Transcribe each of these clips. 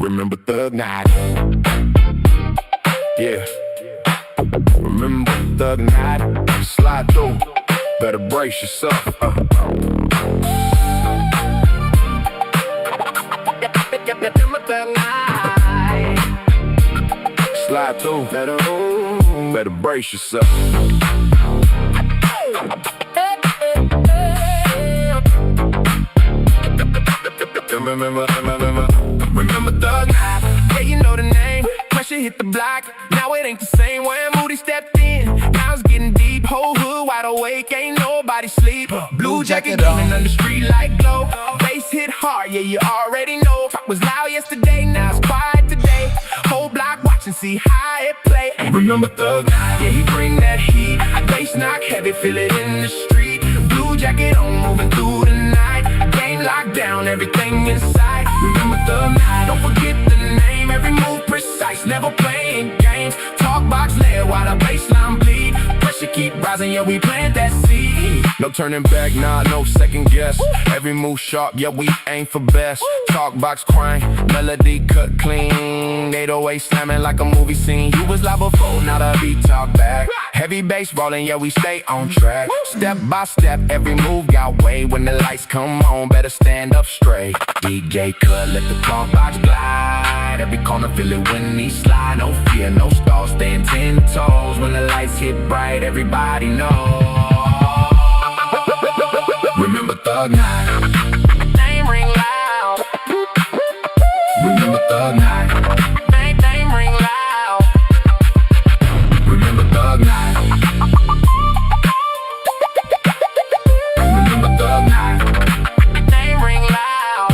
Remember Thug Night. Yeah. Remember Thug Night. Slide through. Better brace yourself. Remember Thug Night. Slide through. Better brace yourself. Remember Thug Night. Yeah, you know the name. Pressure hit the block. Now it ain't the same when Moody stepped in. Now it's getting deep. Whole hood wide awake. Ain't nobody sleep. Blue jacket gleaming on the street like glow. Bass hit hard. Yeah, you already know. Talk was loud yesterday. Now it's quiet today. Whole block watching, see how it play. Remember Thug Night. Yeah, he bring that heat. Bass knock heavy. Feel it in the street. Blue jacket on, moving through the night. Game locked down, everything inside. Remember Thug Night. Don't forget the name. Every move precise, never playing games. Talk box layer while the baseline bleed. Pressure keep rising, yeah, we plant that seed. No turning back, nah, no second guess. Every move sharp, yeah, we aim for best. Talk box crying, melody cut clean. 808 slamming like a movie scene. You was live before, now the beat talk back. Heavy bass rolling, yeah, we stay on track. Step by step, every move got weight. When the lights come on, better stand up straight. DJ cut, let the talk box glide. Every corner feel it when he slide. No fear, no stall, staying 10 toes. When the lights hit bright, everybody knows. Remember Thug Night. Name ring loud. Remember Thug Night. Name ring loud. Remember Thug Night. Remember Thug Night. Name ring loud.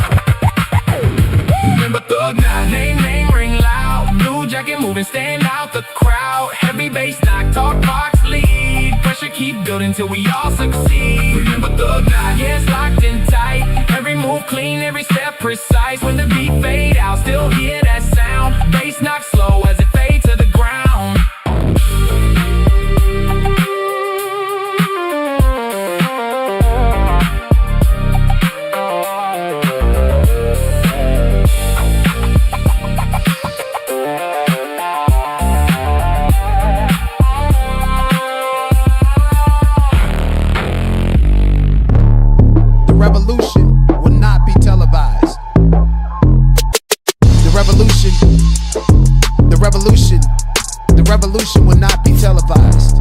Remember Thug Night. Name ring loud. Blue jacket moving, stand out the crowd. Heavy bass knock, talk box lead. Pressure keep building till we all succeed. Remember Thug Night. Yeah, it's locked in tight. Every move clean, every step precise. When the beat fade out, still hear that sound. Bass knock slow as it fades to the ground. Revolution will not be televised. The revolution will not be televised.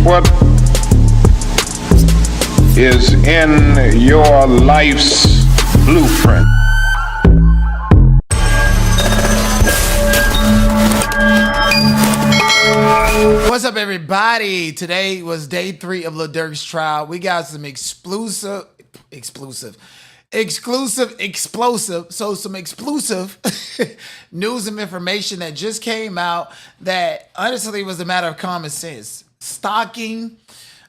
What is in your life's blueprint? What's up, everybody? Today was day 3 of Lil Durk's trial. We got some exclusive, news and information that just came out that honestly was a matter of common sense. Stalking,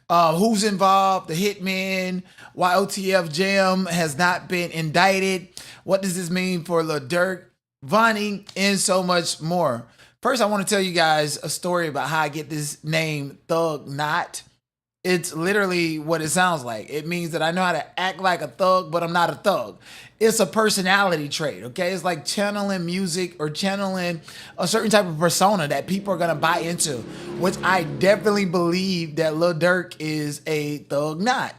who's involved, the hitman, why OTF Jam has not been indicted, what does this mean for Lil Durk, Vonnie, and so much more. First, I want to tell you guys a story about how I get this name, Thug Not. It's literally what it sounds like. It means that I know how to act like a thug, but I'm not a thug. It's a personality trait, okay? It's like channeling music or channeling a certain type of persona that people are going to buy into, which I definitely believe that Lil Durk is a Thug Not.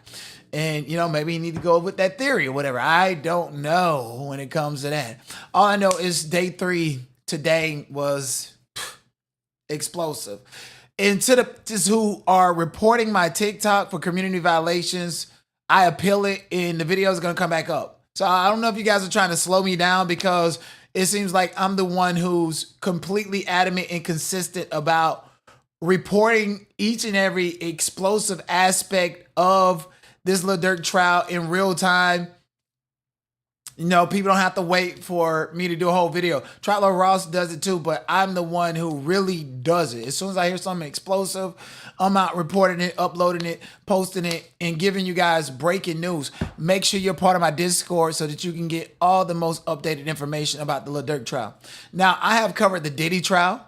And, you know, maybe you need to go with that theory or whatever. I don't know when it comes to that. All I know is day 3 today was explosive. And to the who are reporting my TikTok for community violations, I appeal it and the video is going to come back up. So I don't know if you guys are trying to slow me down because it seems like I'm the one who's completely adamant and consistent about reporting each and every explosive aspect of this Lil Durk trial in real time. You know, people don't have to wait for me to do a whole video. Trotler Ross does it too, but I'm the one who really does it. As soon as I hear something explosive, I'm out reporting it, uploading it, posting it, and giving you guys breaking news. Make sure you're part of my Discord so that you can get all the most updated information about the Lil Durk trial. Now, I have covered the Diddy trial.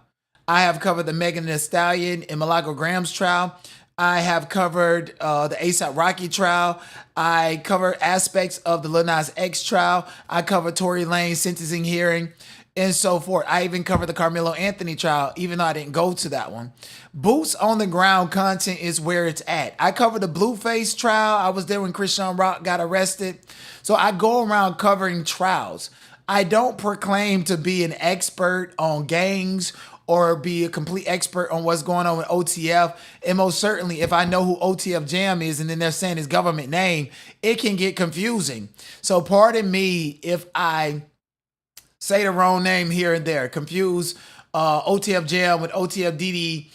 I have covered the Megan Thee Stallion and Milagro Graham's trial. I have covered the ASAP Rocky trial. I covered aspects of the Lil Nas X trial. I covered Tory Lane's sentencing hearing and so forth. I even covered the Carmelo Anthony trial, even though I didn't go to that one. Boots on the ground content is where it's at. I covered the Blueface trial. I was there when Christian Rock got arrested. So I go around covering trials. I don't proclaim to be an expert on gangs or be a complete expert on what's going on with OTF. And most certainly, if I know who OTF Jam is and then they're saying his government name, it can get confusing. So pardon me if I say the wrong name here and there, confuse OTF Jam with OTF DD,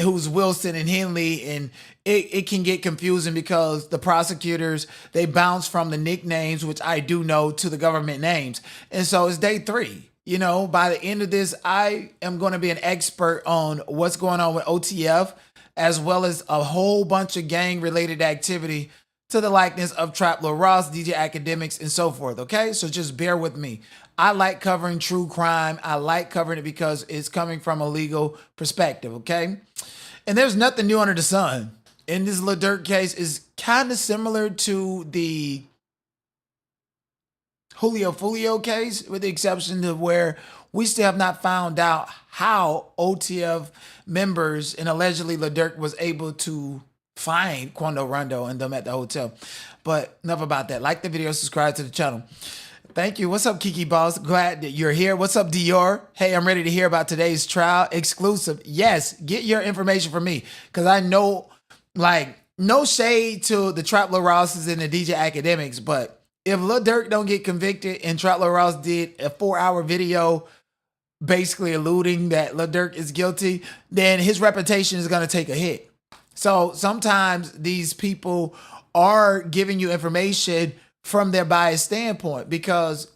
who's Wilson and Henley, and it can get confusing because the prosecutors, they bounce from the nicknames, which I do know, to the government names. And so it's day 3. You know, by the end of this, I am going to be an expert on what's going on with OTF, as well as a whole bunch of gang-related activity to the likeness of Trap Lil Ross, DJ Academics, and so forth, okay? So just bear with me. I like covering true crime. I like covering it because it's coming from a legal perspective, okay? And there's nothing new under the sun. In this Lil Durk case is kind of similar to the Julio Fulio case, with the exception of where we still have not found out how OTF members and allegedly Lil Durk was able to find Quando, Rondo, and them at the hotel. But enough about that. Like the video, subscribe to the channel. Thank you. What's up, Kiki Boss? Glad that you're here. What's up, Dior? Hey, I'm ready to hear about today's trial. Exclusive. Yes, get your information from me because I know, like, no shade to the Trap Lil Rosses and the DJ Academics, but if Lil Durk don't get convicted and Trap Lil Ross did a 4-hour video basically alluding that Lil Durk is guilty, then his reputation is going to take a hit. So sometimes these people are giving you information from their biased standpoint, because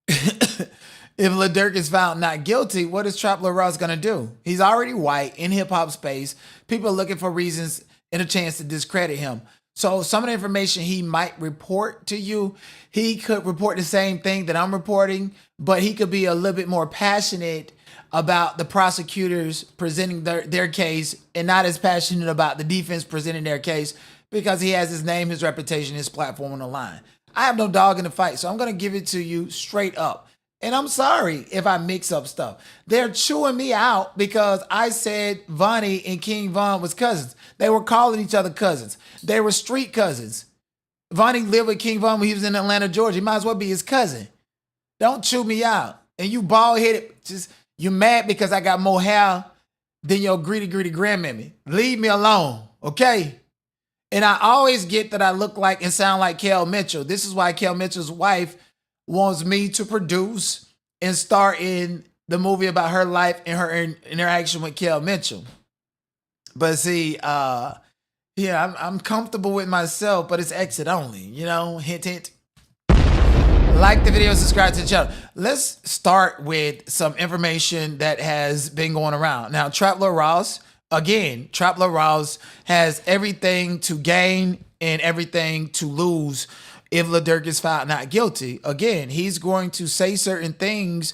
if Lil Durk is found not guilty, what is Trap Lil Ross going to do? He's already white in hip-hop space. People are looking for reasons and a chance to discredit him. So some of the information he might report to you, he could report the same thing that I'm reporting, but he could be a little bit more passionate about the prosecutors presenting their case and not as passionate about the defense presenting their case, because he has his name, his reputation, his platform on the line. I have no dog in the fight, so I'm going to give it to you straight up. And I'm sorry if I mix up stuff. They're chewing me out because I said Vonnie and King Von was cousins. They were calling each other cousins. They were street cousins. Vonnie lived with King Von when he was in Atlanta, Georgia. He might as well be his cousin. Don't chew me out. And you bald-headed, you mad because I got more hair than your greedy grandmammy. Leave me alone, okay? And I always get that I look like and sound like Kel Mitchell. This is why Kel Mitchell's wife wants me to produce and star in the movie about her life and her interaction with Kel Mitchell. But see, yeah, I'm comfortable with myself, but it's exit only, you know, hint, hint. Like the video, subscribe to the channel. Let's start with some information that has been going around. Now, Trap Lil Ross, again, Trap Lil Ross has everything to gain and everything to lose if Lil Durk is found not guilty. Again, he's going to say certain things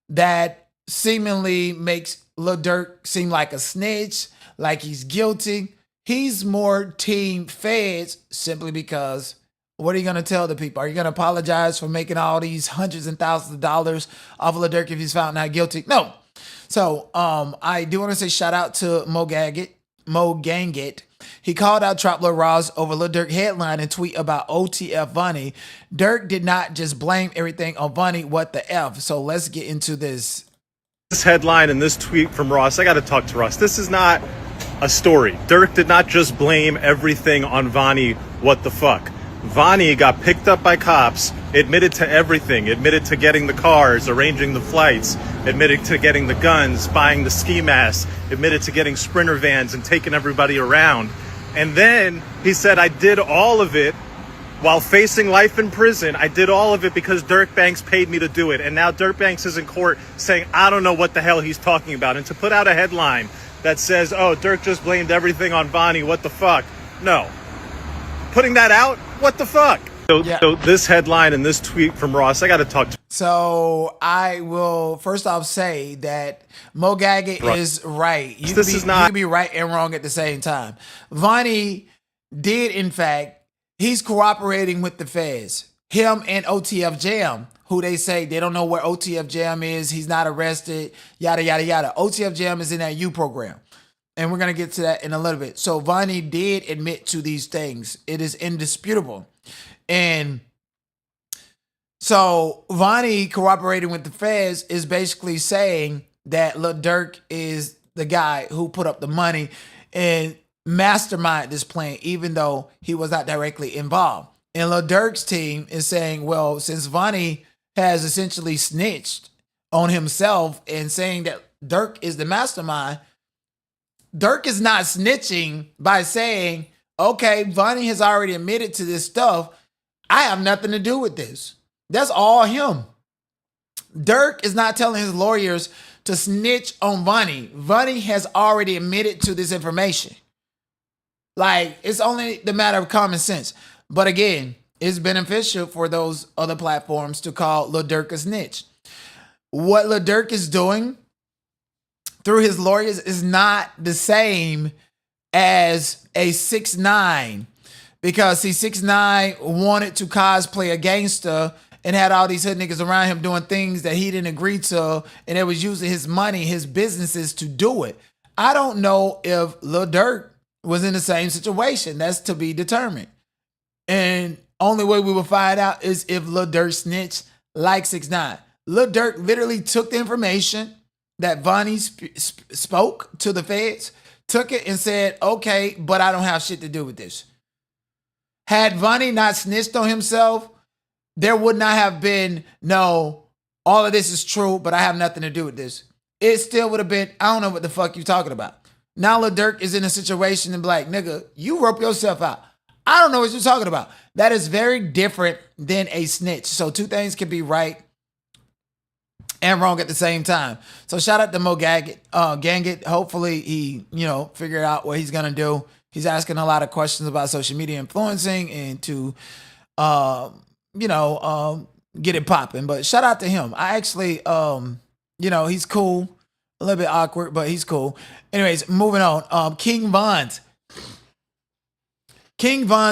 that seemingly makes Lil Durk seem like a snitch, like he's guilty. He's more team feds simply because what are you going to tell the people? Are you going to apologize for making all these hundreds and thousands of dollars off of Lil Durk if he's found not guilty? No. So I do want to say shout out to Mo Gangit. He called out Trap Lil Ross over Lil Durk headline and tweet about OTF Vonnie. Durk did not just blame everything on Vonnie. What the F? So let's get into this. This headline and this tweet from Ross, I got to talk to Ross. This is not a story. Durk did not just blame everything on Vonnie. What the fuck? Vonnie got picked up by cops, admitted to everything, admitted to getting the cars, arranging the flights, admitted to getting the guns, buying the ski masks, admitted to getting Sprinter vans and taking everybody around. And then he said, I did all of it while facing life in prison. I did all of it because Durk Banks paid me to do it. And now Durk Banks is in court saying, I don't know what the hell he's talking about. And to put out a headline that says, oh, Durk just blamed everything on Vonnie, what the fuck? No. Putting that out, what the fuck? So this headline and this tweet from Ross, I got to talk to. So I will first off say that Mo Gaggett is right. You can be right and wrong at the same time. Vonnie did, in fact, he's cooperating with the feds. Him and OTF Jam, who they say they don't know where OTF Jam is. He's not arrested, yada, yada, yada. OTF Jam is in that U program. And we're going to get to that in a little bit. So Vonnie did admit to these things. It is indisputable. And so Vonnie cooperating with the feds is basically saying that Lil Durk is the guy who put up the money and mastermind this plan, even though he was not directly involved. And Lil Durk's team is saying, well, since Vonnie has essentially snitched on himself and saying that Durk is the mastermind, Durk is not snitching by saying, okay, Vonnie has already admitted to this stuff. I have nothing to do with this. That's all him. Durk is not telling his lawyers to snitch on Vonnie. Vonnie has already admitted to this information. Like, it's only the matter of common sense. But again, it's beneficial for those other platforms to call Lil Durk a snitch. What Lil Durk is doing through his lawyers is not the same as a 6ix9ine, because see, 6ix9ine wanted to cosplay a gangster and had all these hood niggas around him doing things that he didn't agree to, and it was using his money, his businesses to do it. I don't know if Lil Durk was in the same situation. That's to be determined. And only way we will find out is if Lil Durk snitched like 6ix9ine. Lil Durk literally took the information that Vonnie spoke to the feds, took it and said, okay, but I don't have shit to do with this. Had Vonnie not snitched on himself, there would not have been, no, all of this is true, but I have nothing to do with this. It still would have been, I don't know what the fuck you talking about. Now Lil Durk is in a situation and be like, nigga, you rope yourself out. I don't know what you're talking about. That is very different than a snitch. So two things can be right and wrong at the same time. So shout out to Mo Gaggett. Hopefully he, figure out what he's going to do. He's asking a lot of questions about social media influencing and to, get it popping. But shout out to him. I actually, he's cool. A little bit awkward, but he's cool. Anyways, moving on. King Von's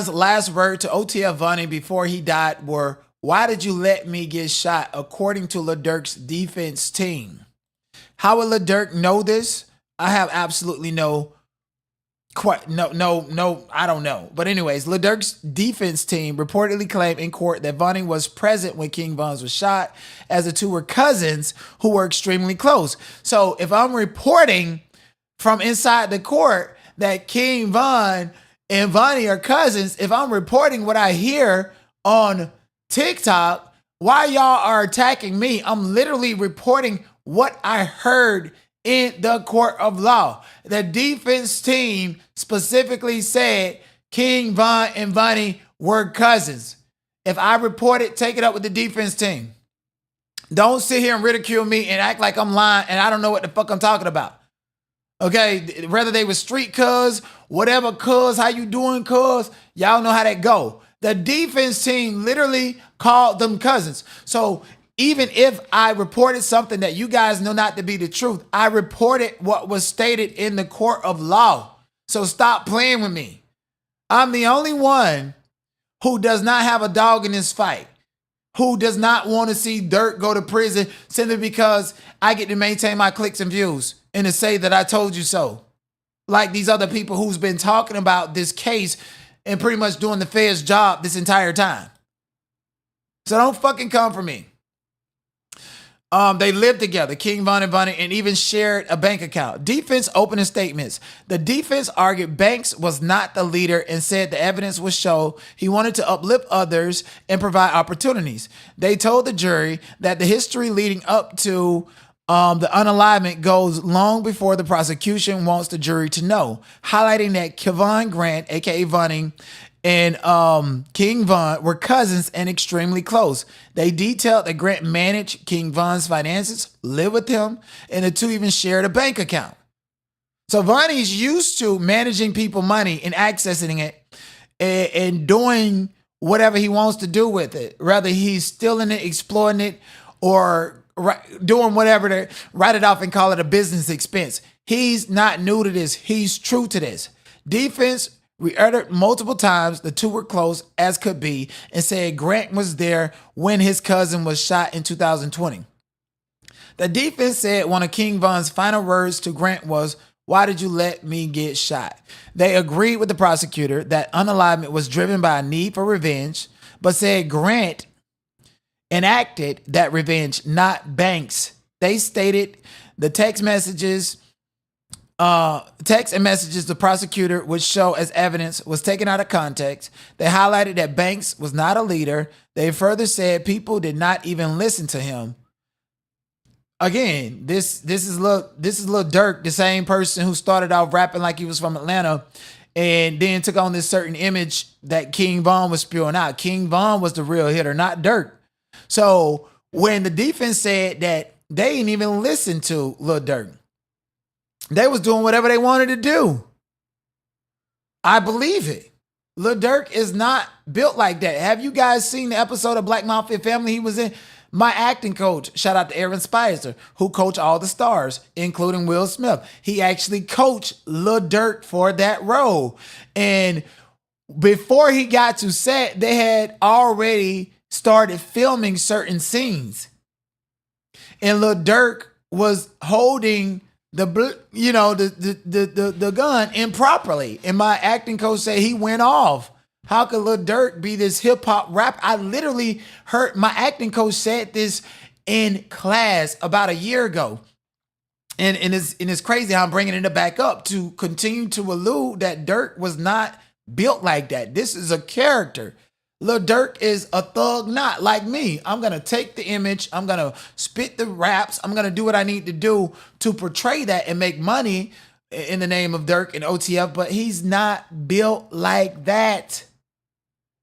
last word to OTF Vonnie before he died were, "Why did you let me get shot?" according to Lil Durk's defense team. How would Lil Durk know this? I have absolutely no, I don't know. But anyways, Lil Durk's defense team reportedly claimed in court that Vonnie was present when King Von's was shot, as the two were cousins who were extremely close. So if I'm reporting from inside the court that King Von and Vonnie are cousins, if I'm reporting what I hear on TikTok, why y'all are attacking me? I'm literally reporting what I heard in the court of law. The defense team specifically said King Von and Vonnie were cousins. If I report it, take it up with the defense team. Don't sit here and ridicule me and act like I'm lying and I don't know what the fuck I'm talking about. Okay, whether they were street cuz, whatever cuz, how you doing cuz, y'all know how that go. The defense team literally called them cousins. So even if I reported something that you guys know not to be the truth, I reported what was stated in the court of law. So stop playing with me. I'm the only one who does not have a dog in this fight, who does not want to see Durk go to prison simply because I get to maintain my clicks and views and to say that I told you so. Like these other people who's been talking about this case and pretty much doing the feds' job this entire time. So don't fucking come for me. They lived together, King Von and Vonnie, and even shared a bank account. Defense opening statements. The defense argued Banks was not the leader and said the evidence would show he wanted to uplift others and provide opportunities. They told the jury that the history leading up to the unalignment goes long before the prosecution wants the jury to know, highlighting that Kevon Grant, aka Vonnie, and King Von were cousins and extremely close. They detailed that Grant managed King Von's finances, lived with him, and the two even shared a bank account. So Vonnie's used to managing people's money and accessing it and doing whatever he wants to do with it. Whether he's stealing it, exploiting it, or doing whatever to write it off and call it a business expense. He's not new to this. He's true to this. Defense reiterated multiple times the two were close as could be and said Grant was there when his cousin was shot in 2020. The defense said one of King Von's final words to Grant was, "Why did you let me get shot?" They agreed with the prosecutor that unalignment was driven by a need for revenge, but said Grant enacted that revenge, not Banks. They stated the text and messages the prosecutor would show as evidence was taken out of context. They highlighted that Banks was not a leader. They further said people did not even listen to him. Again, this is Lil Durk, the same person who started off rapping like he was from Atlanta and then took on this certain image that King Von was spewing out. King Von was the real hitter, not Durk. So when the defense said that they didn't even listen to Lil Durk, they was doing whatever they wanted to do. I believe it. Lil Durk is not built like that. Have you guys seen the episode of Black Mafia Family he was in? My acting coach, shout out to Aaron Spicer, who coached all the stars, including Will Smith. He actually coached Lil Durk for that role. And before he got to set, they had already started filming certain scenes. And Lil Durk was holding the gun improperly. And my acting coach said he went off. How could Lil Durk be this hip hop rap? I literally heard my acting coach said this in class about a year ago. And it's crazy how I'm bringing it back up to continue to allude that Durk was not built like that. This is a character. Lil Durk is a thug, not like me. I'm going to take the image. I'm going to spit the raps. I'm going to do what I need to do to portray that and make money in the name of Durk and OTF. But he's not built like that.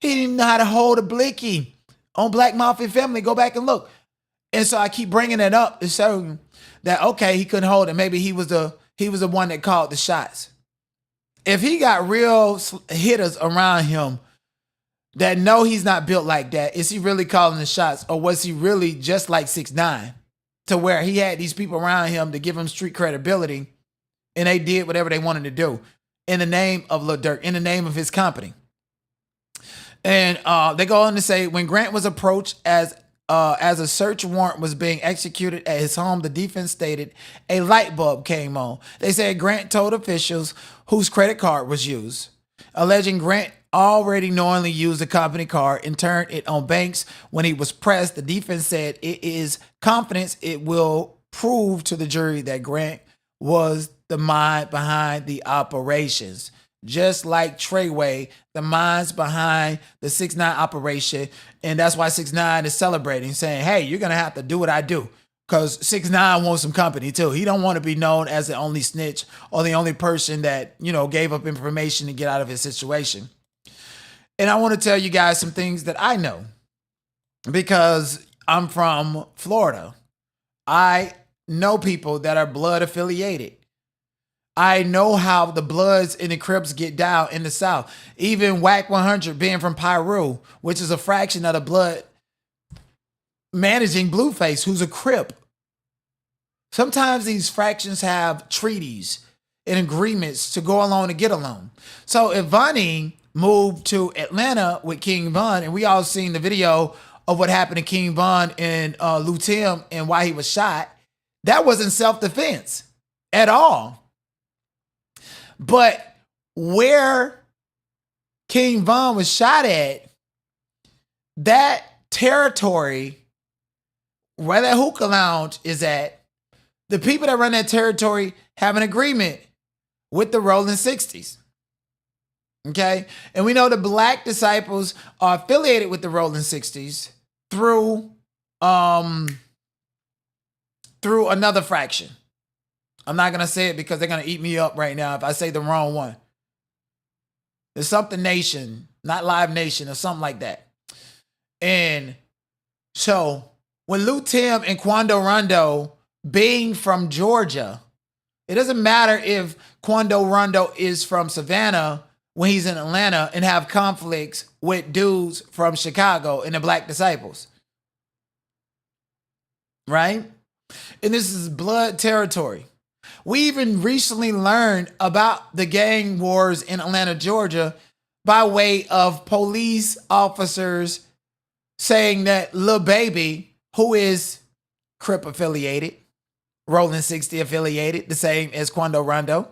He didn't even know how to hold a blicky on Black Mafia Family. Go back and look. And so I keep bringing it up to show that, okay, he couldn't hold it. Maybe he was the one that called the shots. If he got real hitters around him that know he's not built like that, is he really calling the shots? Or was he really just like 6ix9ine to where he had these people around him to give him street credibility and they did whatever they wanted to do in the name of Lil Durk, in the name of his company? And they go on to say when Grant was approached as a search warrant was being executed at his home, the defense stated a light bulb came on. They said Grant told officials whose credit card was used, alleging Grant already knowingly used the company card and turned it on Banks when he was pressed. The defense said it is confidence it will prove to the jury that Grant was the mind behind the operations. Just like Treyway, the minds behind the 6ix9ine operation. And that's why 6ix9ine is celebrating, saying, hey, you're going to have to do what I do. Because 6ix9ine wants some company too. He don't want to be known as the only snitch or the only person that, gave up information to get out of his situation. And I want to tell you guys some things that I know because I'm from Florida. I know people that are blood affiliated. I know how the Bloods and the Crips get down in the South. Even Whack 100 being from Pyru, which is a fraction of the Blood, managing Blueface, who's a Crip. Sometimes these fractions have treaties and agreements to go along to get along. So if Vonnie moved to Atlanta with King Von, and we all seen the video of what happened to King Von and Lou Tim and why he was shot, that wasn't self-defense at all. But where King Von was shot at, that territory, where that hookah lounge is at, the people that run that territory have an agreement with the Rolling 60s. Okay? And we know the Black Disciples are affiliated with the Rolling 60s through another fraction. I'm not going to say it because they're going to eat me up right now if I say the wrong one. There's something Nation, not Live Nation or something like that. And so when Lou Tim and Quando Rondo being from Georgia, it doesn't matter if Quando Rondo is from Savannah when he's in Atlanta and have conflicts with dudes from Chicago and the Black Disciples. right? And this is blood territory. We even recently learned about the gang wars in Atlanta, Georgia, by way of police officers saying that Lil Baby, who is Crip affiliated, Rolling 60 affiliated, the same as Quando Rondo,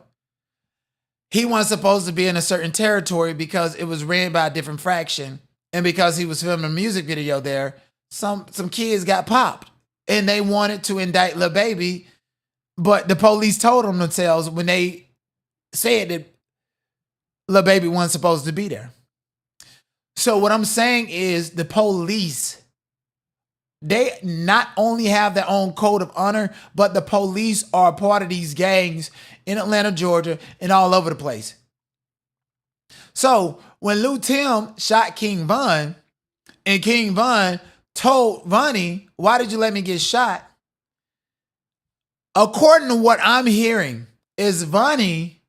he wasn't supposed to be in a certain territory because it was ran by a different fraction. And because he was filming a music video there, some kids got popped and they wanted to indict Lil Baby. But the police told them themselves when they said that Lil Baby wasn't supposed to be there. So what I'm saying is the police, they not only have their own code of honor, but the police are a part of these gangs in Atlanta, Georgia, and all over the place. So when Lil Tim shot King Von, and King Von told Vonnie, "Why did you let me get shot?" According to what I'm hearing, is Vonnie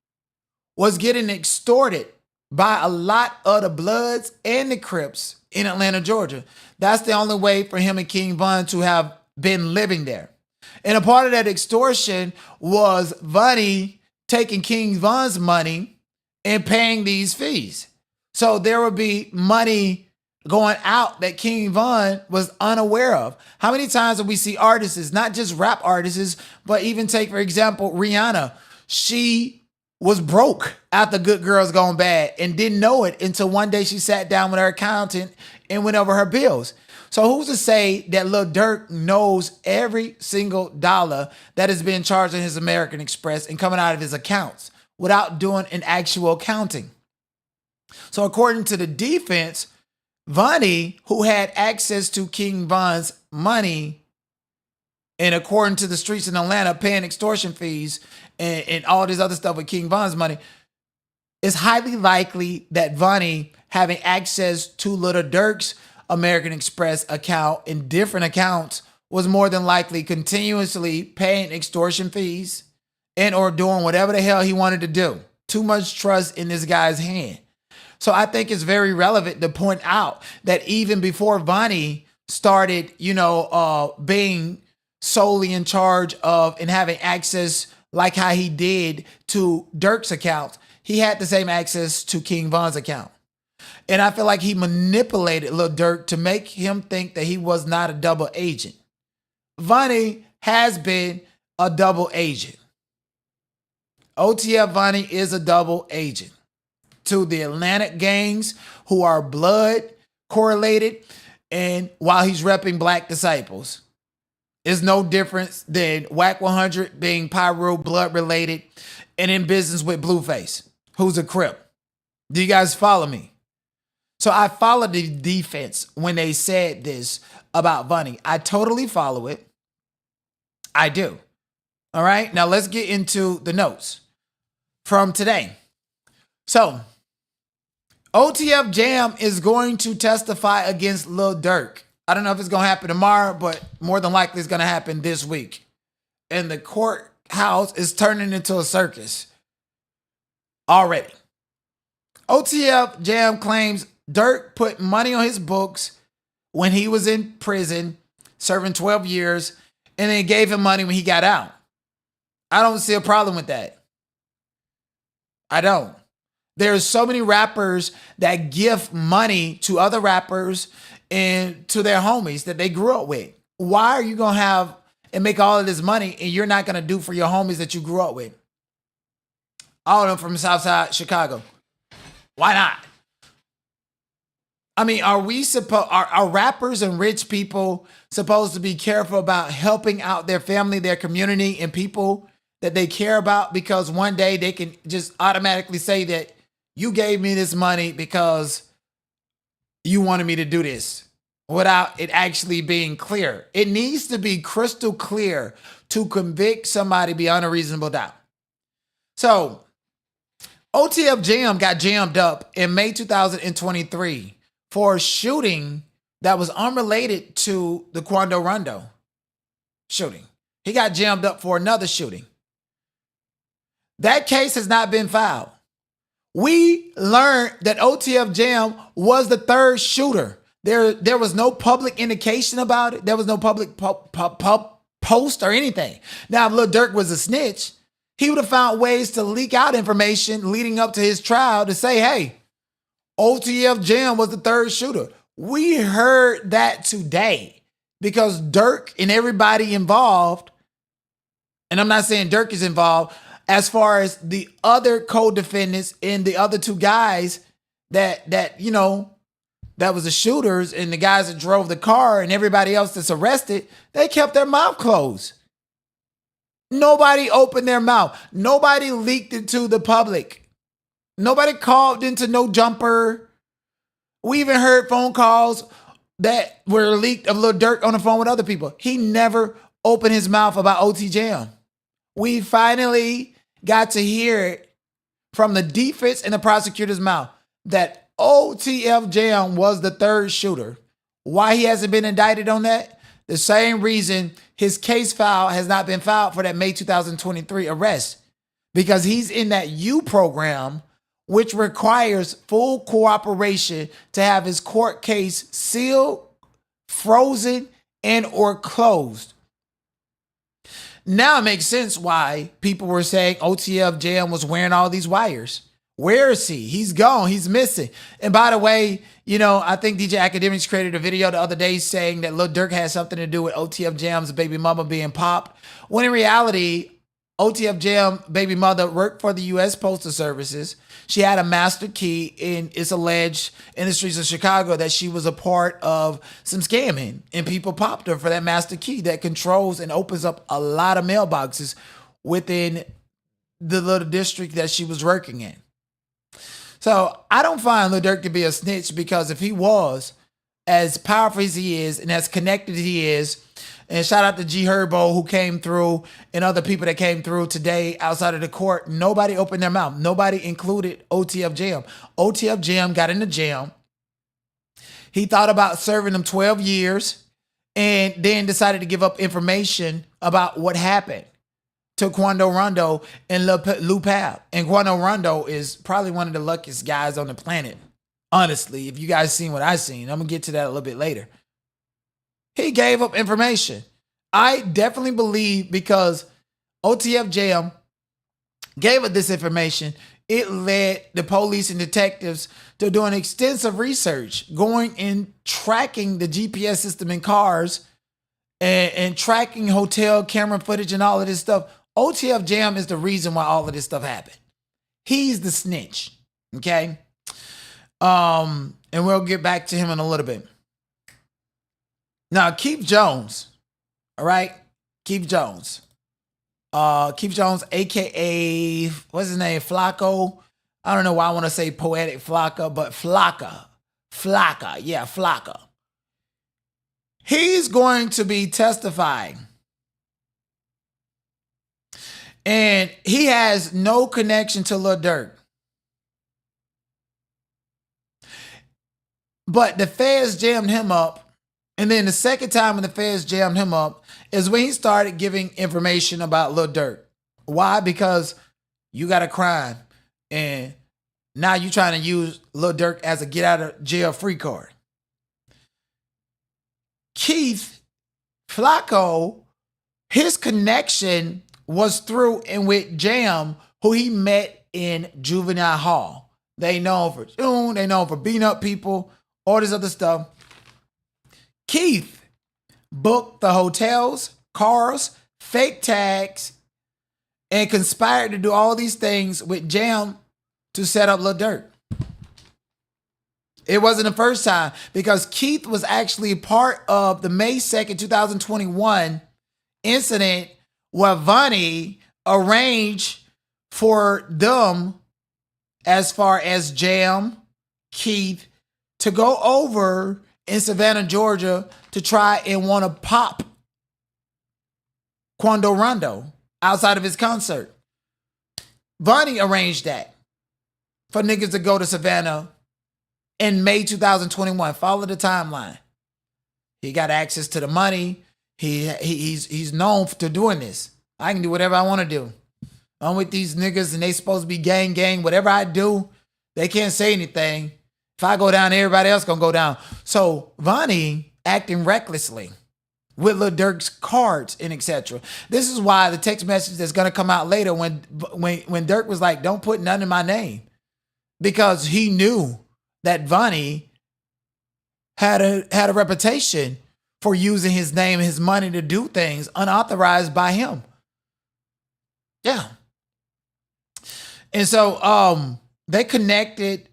was getting extorted by a lot of the Bloods and the Crips in Atlanta, Georgia. That's the only way for him and King Von to have been living there. And a part of that extortion was Vonnie taking King Von's money and paying these fees. So there would be money going out that King Von was unaware of. How many times do we see artists, not just rap artists, but even take, for example, Rihanna. She was broke after Good Girls Gone Bad and didn't know it until one day she sat down with her accountant and went over her bills. So who's to say that Lil Durk knows every single dollar that is being charged in his American Express and coming out of his accounts without doing an actual accounting? So according to the defense, Vonnie, who had access to King Von's money, and according to the streets in Atlanta, paying extortion fees and all this other stuff with King Von's money, it's highly likely that Vonnie having access to Lil Durk's American Express account in different accounts was more than likely continuously paying extortion fees and or doing whatever the hell he wanted to do. Too much trust in this guy's hand. So I think it's very relevant to point out that even before Vonnie started, being solely in charge of and having access like how he did to Durk's account, he had the same access to King Von's account. And I feel like he manipulated Lil Durk to make him think that he was not a double agent. Vonnie has been a double agent. OTF Vonnie is a double agent to the Atlantic gangs who are blood correlated, and while he's repping Black Disciples. It's no difference than Whack 100 being Pyro blood related and in business with Blueface, who's a Crip. Do you guys follow me? So I follow the defense when they said this about Vonnie. I totally follow it. I do. All right. Now let's get into the notes from today. So OTF Jam is going to testify against Lil Durk. I don't know if it's going to happen tomorrow, but more than likely it's going to happen this week. And the courthouse is turning into a circus already. OTF Jam claims Durk put money on his books when he was in prison, serving 12 years, and then gave him money when he got out. I don't see a problem with that. I don't. There's so many rappers that give money to other rappers and to their homies that they grew up with. Why are you going to have and make all of this money and you're not going to do for your homies that you grew up with? All of them from Southside Chicago. Why not? I mean, are rappers and rich people supposed to be careful about helping out their family, their community, and people that they care about because one day they can just automatically say that you gave me this money because you wanted me to do this without it actually being clear? It needs to be crystal clear to convict somebody beyond a reasonable doubt. So OTF Jam got jammed up in May 2023 for a shooting that was unrelated to the Quando Rondo shooting. He got jammed up for another shooting. That case has not been filed. We learned that OTF Jam was the third shooter. There was no public indication about it. There was no public post or anything. Now, if Lil Durk was a snitch, he would have found ways to leak out information leading up to his trial to say, hey, OTF Jam was the third shooter. We heard that today because Durk and everybody involved, and I'm not saying Durk is involved, as far as the other co-defendants and the other two guys that was the shooters and the guys that drove the car and everybody else that's arrested, they kept their mouth closed. Nobody opened their mouth. Nobody leaked it to the public. Nobody called into no jumper. We even heard phone calls that were leaked of Lil Durk on the phone with other people. He never opened his mouth about OT Jam. We finally got to hear it from the defense and the prosecutor's mouth that OTF Jam was the third shooter. Why he hasn't been indicted on that? The same reason his case file has not been filed for that May 2023 arrest. Because he's in that U program, which requires full cooperation to have his court case sealed, frozen, and or closed. Now it makes sense why people were saying OTF Jam was wearing all these wires. Where is he? He's gone. He's missing. And by the way, I think DJ Academics created a video the other day saying that Lil Durk had something to do with OTF Jam's baby mama being popped. When in reality, OTF Jam baby mother worked for the U.S. Postal Services. She had a master key, and it's alleged in the streets of Chicago that she was a part of some scamming, and people popped her for that master key that controls and opens up a lot of mailboxes within the little district that she was working in. So I don't find Lil Durk to be a snitch, because if he was, as powerful as he is and as connected as he is, and shout out to G Herbo who came through and other people that came through today outside of the court, nobody opened their mouth. Nobody included OTF Jam. OTF Jam got in the jam. He thought about serving them 12 years and then decided to give up information about what happened to Quando, Rondo, and Lou Pab. And Quando Rondo is probably one of the luckiest guys on the planet. Honestly, if you guys seen what I seen, I'm going to get to that a little bit later. He gave up information. I definitely believe because OTF Jam gave us this information, it led the police and detectives to doing extensive research, going and tracking the GPS system in cars and tracking hotel camera footage and all of this stuff. OTF Jam is the reason why all of this stuff happened. He's the snitch, okay? And we'll get back to him in a little bit. Now, Keith Jones, all right? Keith Jones. Keith Jones, a.k.a., what's his name, Flacco? I don't know why I want to say Poetic Flocka, but Flocka. Yeah, Flocka. He's going to be testifying. And he has no connection to Lil Durk. But the feds jammed him up. And then the second time when the feds jammed him up is when he started giving information about Lil Durk. Why? Because you got a crime and now you're trying to use Lil Durk as a get out of jail free card. Keith Flacco, his connection was through and with Jam, who he met in juvenile hall. They know him for June, they know him for beating up people, all this other stuff. Keith booked the hotels, cars, fake tags, and conspired to do all these things with Jam to set up Lil Durk. It wasn't the first time, because Keith was actually part of the May 2nd, 2021 incident where Vonnie arranged for them, as far as Jam, Keith, to go over in Savannah, Georgia, to try and want to pop Quando Rondo outside of his concert. Vonnie arranged that for niggas to go to Savannah in May 2021. Follow the timeline. He got access to the money. He's known for doing this. I can do whatever I want to do. I'm with these niggas and they supposed to be gang. Whatever I do, they can't say anything. If I go down, everybody else gonna go down. So Vonnie acting recklessly with Lil Durk's cards and etc. This is why the text message that's gonna come out later when Durk was like, "Don't put none in my name," because he knew that Vonnie had a reputation for using his name and his money to do things unauthorized by him. Yeah. And so they connected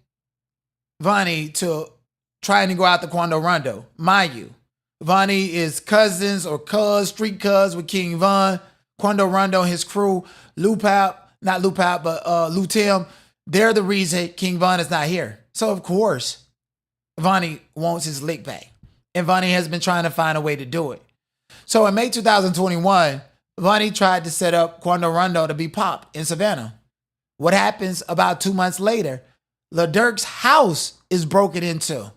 Vonnie to trying to go out to Quando Rondo. Mind you, Vonnie is cousins or street cuz with King Von. Quando Rondo and his crew, Lou Tim, they're the reason King Von is not here. So of course, Vonnie wants his lick back. And Vonnie has been trying to find a way to do it. So in May 2021, Vonnie tried to set up Quando Rondo to be Pop in Savannah. What happens about 2 months later? Lil Durk's house is broken into.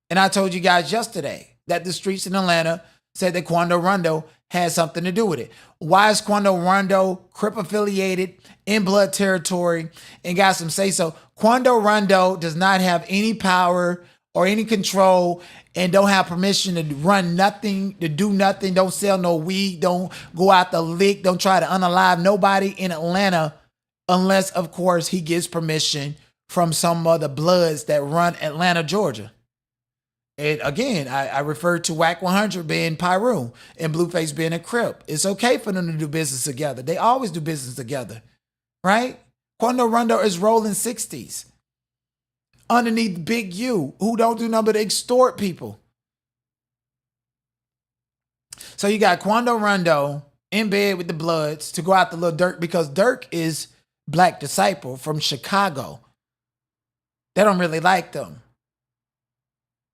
And I told you guys yesterday that the streets in Atlanta said that Quando Rondo had something to do with it. Why is Quando Rondo Crip affiliated in blood territory and got some say so? Quando Rondo does not have any power or any control and don't have permission to run nothing, to do nothing, don't sell no weed, don't go out the lick, don't try to unalive nobody in Atlanta unless, of course, he gets permission from some of the bloods that run Atlanta, Georgia. And again, I referred to WAC 100 being Pyru and Blueface being a Crip. It's okay for them to do business together. They always do business together, right? Quando Rondo is rolling 60s underneath Big U, who don't do nothing but extort people. So you got Quando Rondo in bed with the Bloods to go out to Lil Durk because Durk is Black Disciple from Chicago. They don't really like them.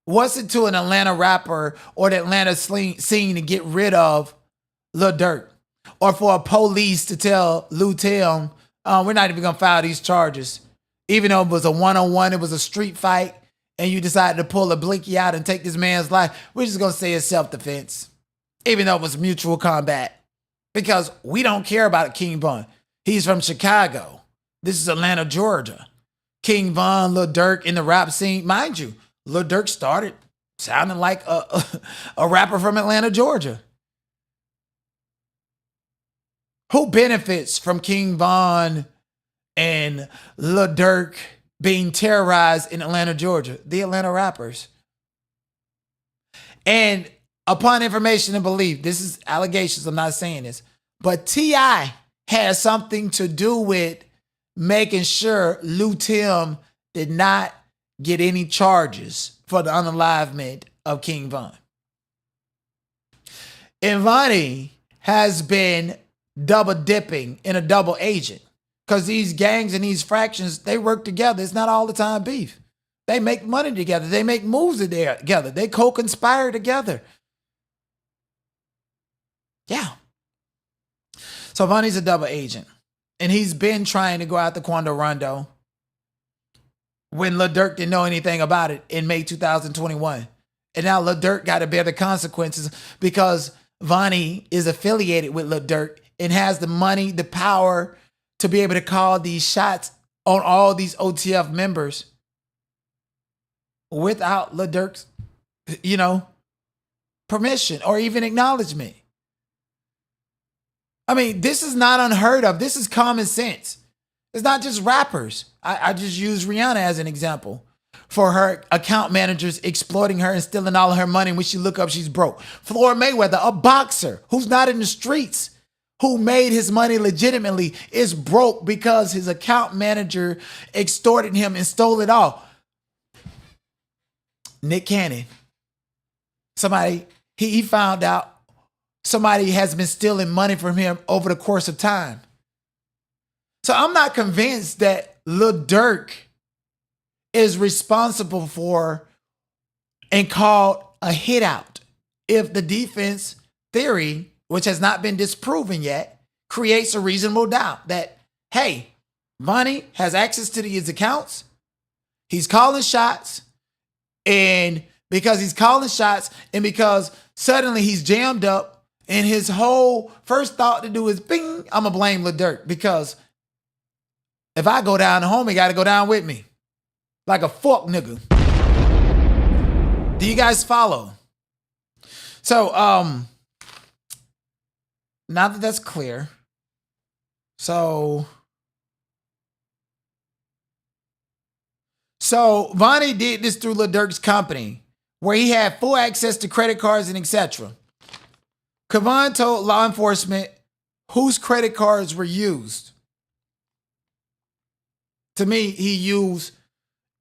What's it to an Atlanta rapper or the Atlanta scene to get rid of Lil Durk? Or for a police to tell Lou Tim, we're not even going to file these charges. Even though it was a one-on-one, it was a street fight, and you decided to pull a blinky out and take this man's life, we're just going to say it's self-defense. Even though it was mutual combat. Because we don't care about King Von. He's from Chicago. This is Atlanta, Georgia. King Von, Lil Durk in the rap scene. Mind you, Lil Durk started sounding like a rapper from Atlanta, Georgia. Who benefits from King Von and Lil Durk being terrorized in Atlanta, Georgia? The Atlanta rappers. And upon information and belief, this is allegations, I'm not saying this, but T.I. has something to do with making sure Lou Tim did not get any charges for the unalivement of King Von. And Vonnie has been double dipping in a double agent because these gangs and these fractions, they work together. It's not all the time beef. They make money together. They make moves together. They co-conspire together. Yeah. So Vonnie's a double agent. And he's been trying to go out to Quando Rondo when Lil Durk didn't know anything about it in May 2021. And now Lil Durk got to bear the consequences because Vonnie is affiliated with Lil Durk and has the money, the power to be able to call these shots on all these OTF members without Lil Durk's, permission or even acknowledgement. I mean, this is not unheard of. This is common sense. It's not just rappers. I just use Rihanna as an example for her account managers exploiting her and stealing all of her money. When she look up, she's broke. Floyd Mayweather, a boxer who's not in the streets, who made his money legitimately, is broke because his account manager extorted him and stole it all. Nick Cannon, somebody, he found out somebody has been stealing money from him over the course of time. So I'm not convinced that Lil Durk is responsible for and called a hit out if the defense theory, which has not been disproven yet, creates a reasonable doubt that, hey, Vonnie has access to his accounts. He's calling shots. And because he's calling shots and because suddenly he's jammed up and his whole first thought to do is bing, I'm going to blame Lil Durk because if I go down, the homie got to go down with me. Like a fuck nigga. Do you guys follow? So, now that that's clear, so Vonnie did this through Lil Durk's company, where he had full access to credit cards and etc. Quando told law enforcement whose credit cards were used. To me, he used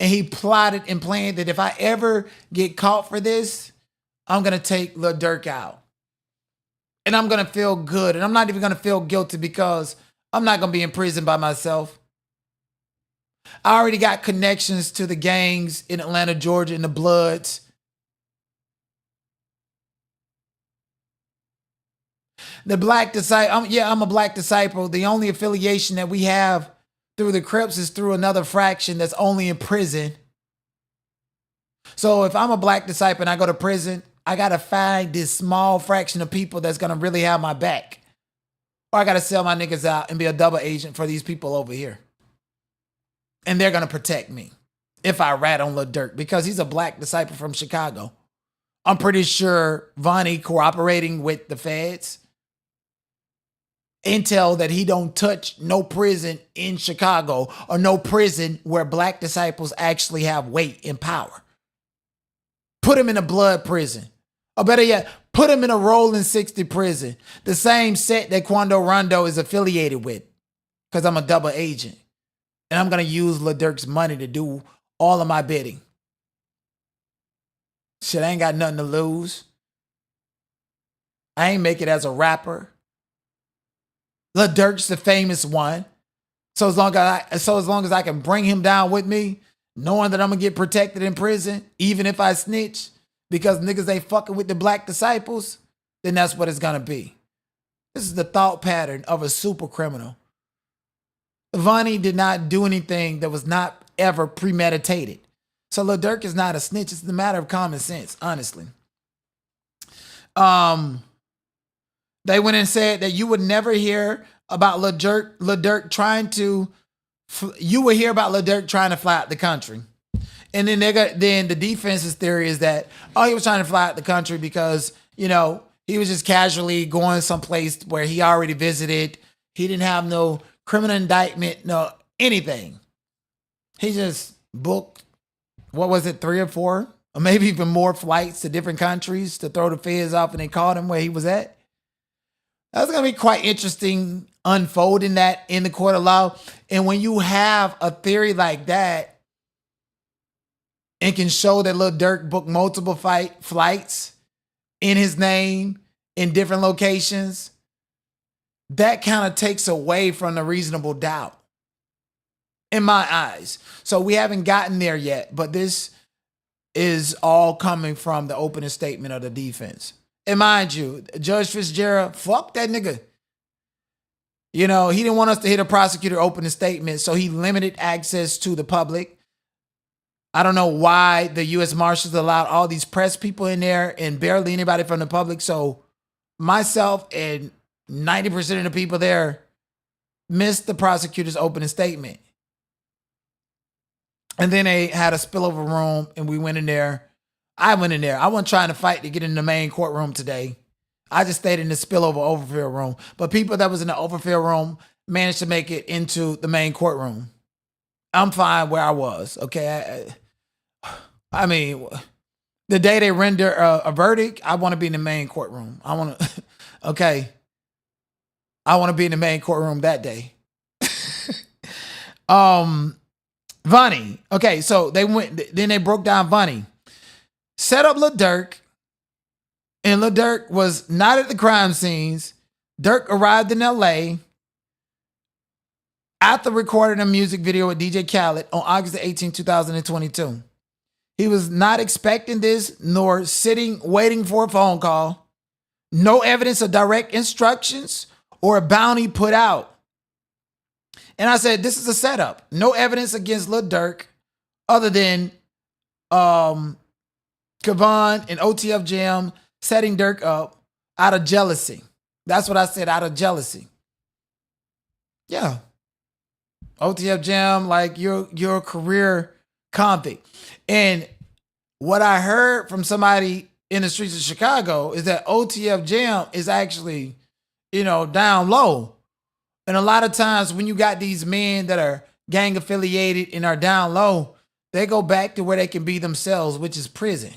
and he plotted and planned that if I ever get caught for this, I'm going to take Lil Durk out. And I'm going to feel good. And I'm not even going to feel guilty because I'm not going to be in prison by myself. I already got connections to the gangs in Atlanta, Georgia, and the Bloods. The Black Disciple, I'm a Black Disciple. The only affiliation that we have through the Crips is through another fraction that's only in prison. So if I'm a Black Disciple and I go to prison, I got to find this small fraction of people that's going to really have my back. Or I got to sell my niggas out and be a double agent for these people over here. And they're going to protect me if I rat on Lil Durk because he's a Black Disciple from Chicago. I'm pretty sure Vonnie cooperating with the feds. Intel that he don't touch no prison in Chicago or no prison where Black disciples actually have weight and power. Put him in a blood prison. Or better yet, put him in a rolling 60 prison. The same set that Quando Rondo is affiliated with. Because I'm a double agent. And I'm going to use Lil Durk's money to do all of my bidding. Shit, I ain't got nothing to lose. I ain't make it as a rapper. Lil Durk's the famous one. So as long as I can bring him down with me, knowing that I'm gonna get protected in prison, even if I snitch, because niggas ain't fucking with the Black disciples, then that's what it's gonna be. This is the thought pattern of a super criminal. Vonnie did not do anything that was not ever premeditated. So Lil Durk is not a snitch. It's a matter of common sense, honestly. They went and said that you would never hear about Lil Durk trying to, you would hear about Lil Durk trying to fly out the country. And then then the defense's theory is that, oh, he was trying to fly out the country because, you know, he was just casually going someplace where he already visited. He didn't have no criminal indictment, no anything. He just booked, what was it, 3 or 4, or maybe even more flights to different countries to throw the feds off, and they called him where he was at. That's going to be quite interesting unfolding that in the court of law. And when you have a theory like that and can show that Lil Durk booked multiple flights in his name in different locations, that kind of takes away from the reasonable doubt in my eyes. So we haven't gotten there yet, but this is all coming from the opening statement of the defense. And mind you, Judge Fitzgerald, fuck that nigga. You know, he didn't want us to hear the prosecutor open a statement, so he limited access to the public. I don't know why the U.S. Marshals allowed all these press people in there and barely anybody from the public. So myself and 90% of the people there missed the prosecutor's opening statement. And then they had a spillover room and we went in there. I went in there. I wasn't trying to fight to get in the main courtroom today. I just stayed in the spillover overfill room. But people that was in the overfill room managed to make it into the main courtroom. I'm fine where I was, okay? I mean, the day they render a verdict, I want to be in the main courtroom. I want to, okay? I want to be in the main courtroom that day. Vonnie. Okay, so they went, then they broke down Vonnie. Set up Lil Durk, and Lil Durk was not at the crime scenes. Durk arrived in LA after recording a music video with DJ Khaled on August 18, 2022. He was not expecting this, nor waiting for a phone call. No evidence of direct instructions or a bounty put out. And I said, this is a setup. No evidence against Lil Durk other than Kevon and OTF Jam setting Durk up out of jealousy. That's what I said, out of jealousy. Yeah. OTF Jam, like you're a career convict. And what I heard from somebody in the streets of Chicago is that OTF Jam is actually, down low. And a lot of times when you got these men that are gang affiliated and are down low, they go back to where they can be themselves, which is prison.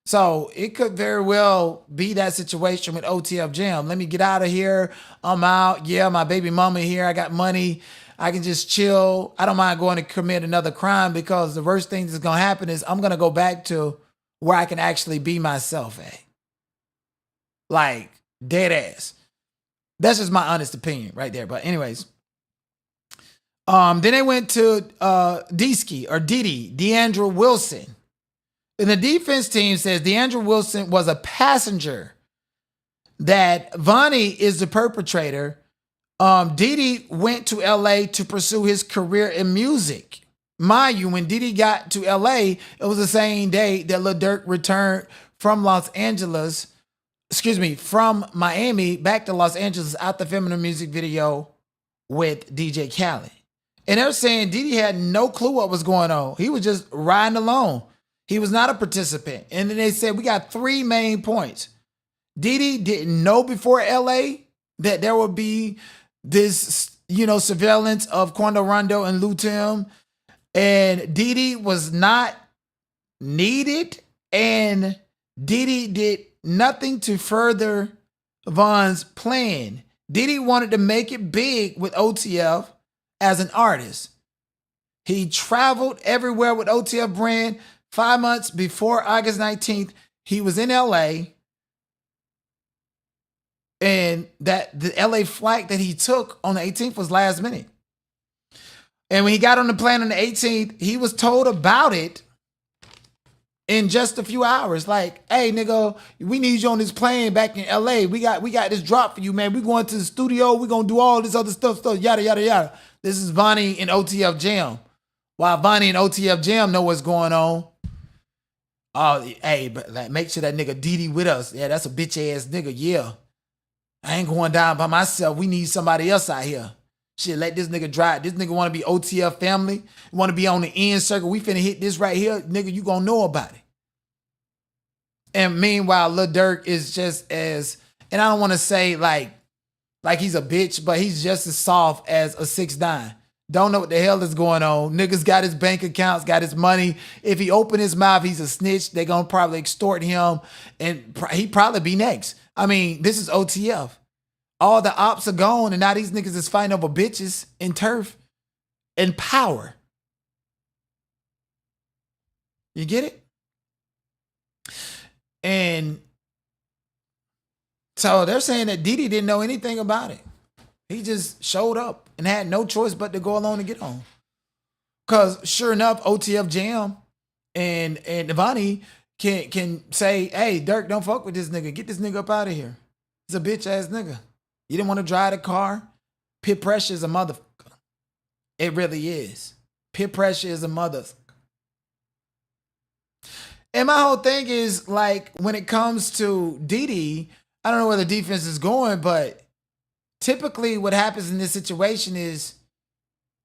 So it could very well be that situation with OTF Jam. Let me get out of here. I'm out. Yeah, my baby mama here. I got money. I can just chill. I don't mind going to commit another crime, because the worst thing that's going to happen is I'm going to go back to where I can actually be myself at. Like, dead ass. That's just my honest opinion right there. But anyways, then they went to D-Ski or Diddy, DeAndre Wilson. And the defense team says DeAndre Wilson was a passenger, that Vonnie is the perpetrator. Diddy went to LA to pursue his career in music. Mind you, when Diddy got to LA, it was the same day that Lil Durk returned from from Miami back to Los Angeles after filming a music video with DJ Khaled. And they're saying Diddy had no clue what was going on. He was just riding along. He was not a participant. And then they said, we got 3 main points. Diddy didn't know before LA that there would be this, surveillance of Quando, Rondo, and Lou Tim. And Diddy was not needed. And Diddy did nothing to further Von's plan. Diddy wanted to make it big with OTF as an artist. He traveled everywhere with OTF brand. 5 months before August 19th, he was in LA. And that the LA flight that he took on the 18th was last minute. And when he got on the plane on the 18th, he was told about it in just a few hours. Like, hey, nigga, we need you on this plane back in LA. We got this drop for you, man. We going to the studio. We going to do all this other stuff, yada, yada, yada. This is Vonnie and OTF Jam. While Vonnie and OTF Jam know what's going on. Oh, hey, but like, make sure that nigga Diddy with us. Yeah, that's a bitch ass nigga. Yeah. I ain't going down by myself. We need somebody else out here. Shit, let this nigga drive. This nigga want to be OTF family. Want to be on the end circle. We finna hit this right here. Nigga, you gonna know about it. And meanwhile, Lil Durk is just as, and I don't want to say like he's a bitch, but he's just as soft as a 6ix9ine. Don't know what the hell is going on. Niggas got his bank accounts, got his money. If he open his mouth, he's a snitch. They gonna probably extort him, and he probably be next. I mean, this is OTF. All the ops are gone, and now these niggas is fighting over bitches and turf and power. You get it? And so they're saying that Diddy didn't know anything about it. He just showed up and had no choice but to go along and get on. Because sure enough, OTF Jam and Vonnie can say, hey, Durk, don't fuck with this nigga. Get this nigga up out of here. He's a bitch ass nigga. You didn't want to drive the car. Peer pressure is a motherfucker. It really is. Peer pressure is a motherfucker. And my whole thing is, like, when it comes to Diddy, I don't know where the defense is going, but typically what happens in this situation is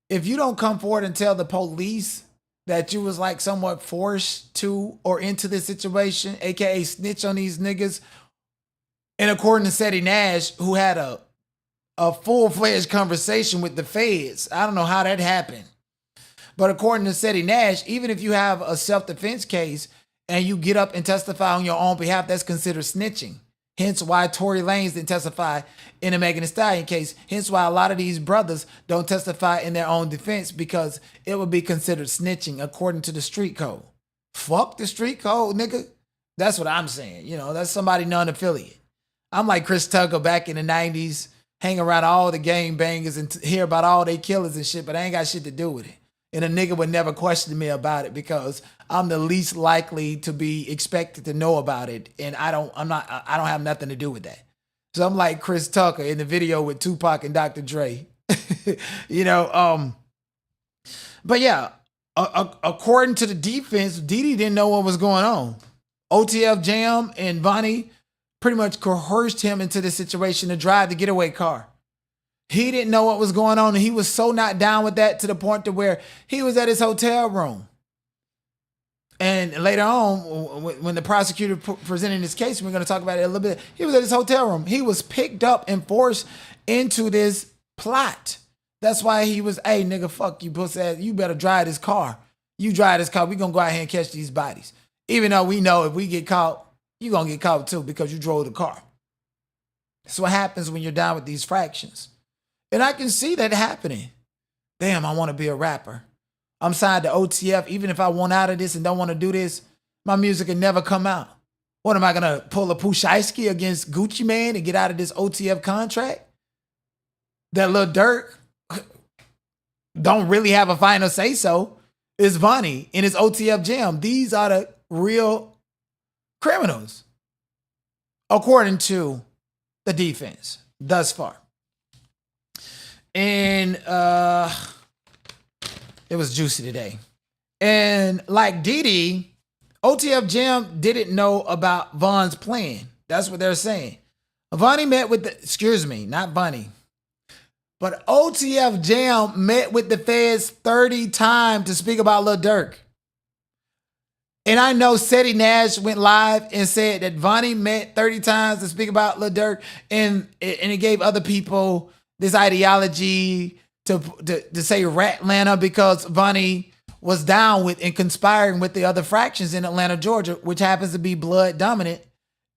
if you don't come forward and tell the police that you was like somewhat forced to or into this situation, aka snitch on these niggas, and according to Seti Nash, who had a full-fledged conversation with the feds, I don't know how that happened. But according to Seti Nash, even if you have a self-defense case and you get up and testify on your own behalf, that's considered snitching. Hence why Tory Lanez didn't testify in the Megan Thee Stallion case. Hence why a lot of these brothers don't testify in their own defense, because it would be considered snitching according to the street code. Fuck the street code, nigga. That's what I'm saying. You know, that's somebody non-affiliate. I'm like Chris Tucker back in the 90s, hang around all the gang bangers and hear about all they killers and shit, but I ain't got shit to do with it. And a nigga would never question me about it because I'm the least likely to be expected to know about it. And I don't have nothing to do with that. So I'm like Chris Tucker in the video with Tupac and Dr. Dre, you know? But yeah, according to the defense, Diddy didn't know what was going on. OTF Jam and Vonnie pretty much coerced him into the situation to drive the getaway car. He didn't know what was going on, and he was so not down with that to the point to where he was at his hotel room And later on, when the prosecutor presented his case, we're going to talk about it a little bit. He was at his hotel room. He was picked up and forced into this plot. That's why he was, hey, nigga, fuck you, pussy ass. You better drive this car. You drive this car. We're going to go out here and catch these bodies. Even though we know if we get caught, you're going to get caught too because you drove the car. That's what happens when you're down with these fractions. And I can see that happening. Damn, I want to be a rapper. I'm signed to OTF. Even if I want out of this and don't want to do this, my music can never come out. What, am I going to pull a Pushaisky against Gucci Mane and get out of this OTF contract? That little Durk don't really have a final say so. It's Vonnie in his OTF jam. These are the real criminals, according to the defense thus far. And it was juicy today. And like Diddy, OTF Jam didn't know about Von's plan. That's what they're saying. Vonnie met with not Vonnie. But OTF Jam met with the feds 30 times to speak about Lil Durk. And I know Seti Nash went live and said that Vonnie met 30 times to speak about Lil Durk, and it gave other people this ideology to say rat Atlanta because Vonnie was down with and conspiring with the other fractions in Atlanta, Georgia, which happens to be blood dominant.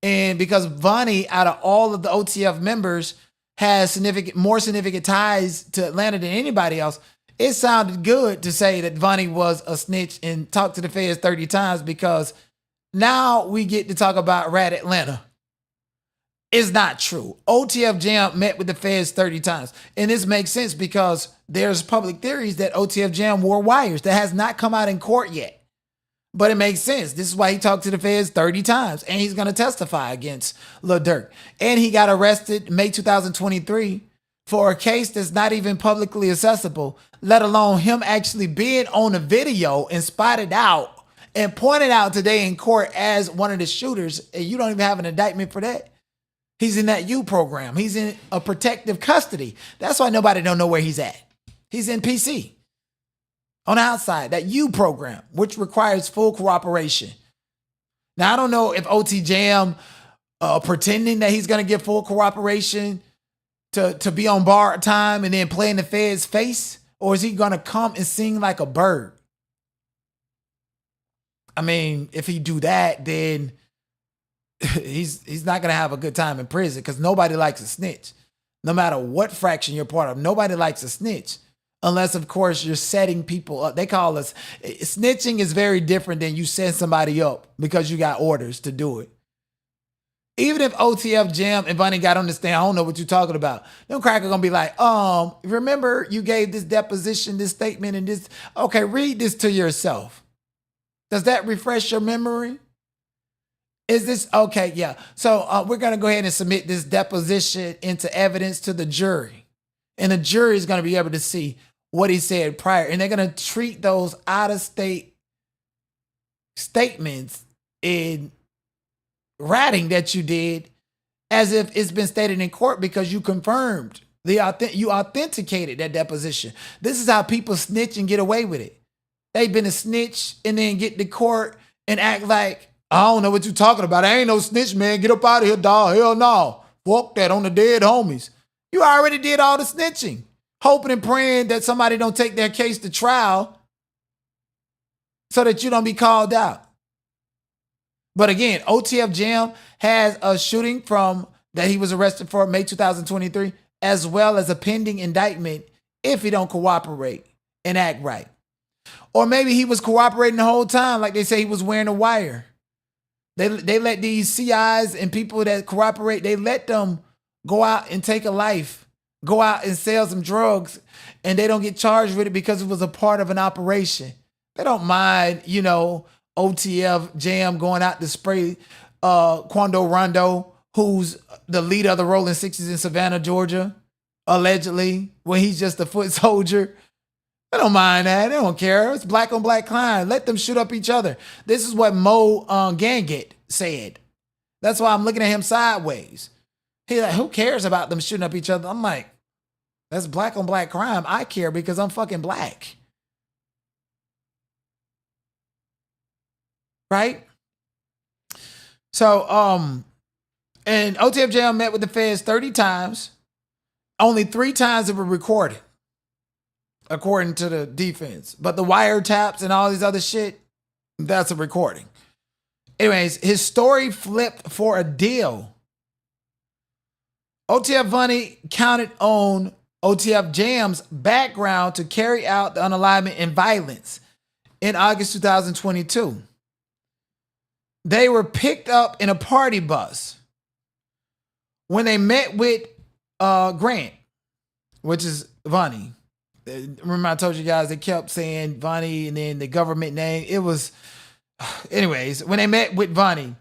And because Vonnie, out of all of the OTF members, has more significant ties to Atlanta than anybody else, it sounded good to say that Vonnie was a snitch and talk to the feds 30 times because now we get to talk about rat Atlanta. It's not true. OTF Jam met with the feds 30 times. And this makes sense because there's public theories that OTF Jam wore wires that has not come out in court yet. But it makes sense. This is why he talked to the feds 30 times. And he's going to testify against Lil Durk. And he got arrested May 2023 for a case that's not even publicly accessible, let alone him actually being on a video and spotted out and pointed out today in court as one of the shooters. And you don't even have an indictment for that. He's in that U program. He's in a protective custody. That's why nobody don't know where he's at. He's in PC. On the outside, that U program, which requires full cooperation. Now, I don't know if OT Jam pretending that he's going to get full cooperation to be on bar time and then play in the Fed's face, or is he going to come and sing like a bird? I mean, if he do that, then he's not going to have a good time in prison because nobody likes a snitch. No matter what fraction you're part of, nobody likes a snitch. Unless, of course, you're setting people up. They call us, snitching is very different than you set somebody up because you got orders to do it. Even if OTF Jam and Vonnie got on the stand, I don't know what you're talking about. Them crackers gonna be like, remember you gave this deposition, this statement, and this. Okay, read this to yourself. Does that refresh your memory? Is this, okay, yeah. So we're gonna go ahead and submit this deposition into evidence to the jury. And the jury is gonna be able to see what he said prior. And they're gonna treat those out-of-state statements in ratting that you did as if it's been stated in court because you confirmed you authenticated that deposition. This is how people snitch and get away with it. They've been a snitch and then get to court and act like, I don't know what you're talking about. I ain't no snitch, man. Get up out of here, dog. Hell no. Fuck that on the dead homies. You already did all the snitching, hoping and praying that somebody don't take their case to trial so that you don't be called out. But again, OTF Jam has a shooting that he was arrested for May 2023, as well as a pending indictment if he don't cooperate and act right. Or maybe he was cooperating the whole time, like they say he was wearing a wire. They let these CIs and people that cooperate, they let them go out and take a life, go out and sell some drugs, and they don't get charged with it because it was a part of an operation. They don't mind, OTF Jam going out to spray Quando Rondo, who's the leader of the Rolling 60s in Savannah, Georgia, allegedly, when he's just a foot soldier. They don't mind that. They don't care. It's black on black crime. Let them shoot up each other. This is what Mo Ganget said. That's why I'm looking at him sideways. He's like, who cares about them shooting up each other? I'm like, that's black on black crime. I care because I'm fucking black. right? So, and OTF Jam met with the feds 30 times. Only 3 times it were recorded, according to the defense. But the wiretaps and all these other shit, that's a recording. Anyways, his story flipped for a deal. OTF Vonnie counted on OTF Jam's background to carry out the unalignment and violence in August 2022. They were picked up in a party bus when they met with Grant, which is Vonnie. Remember I told you guys they kept saying Vonnie and then the government name. It was, anyways, when they met with Vonnie,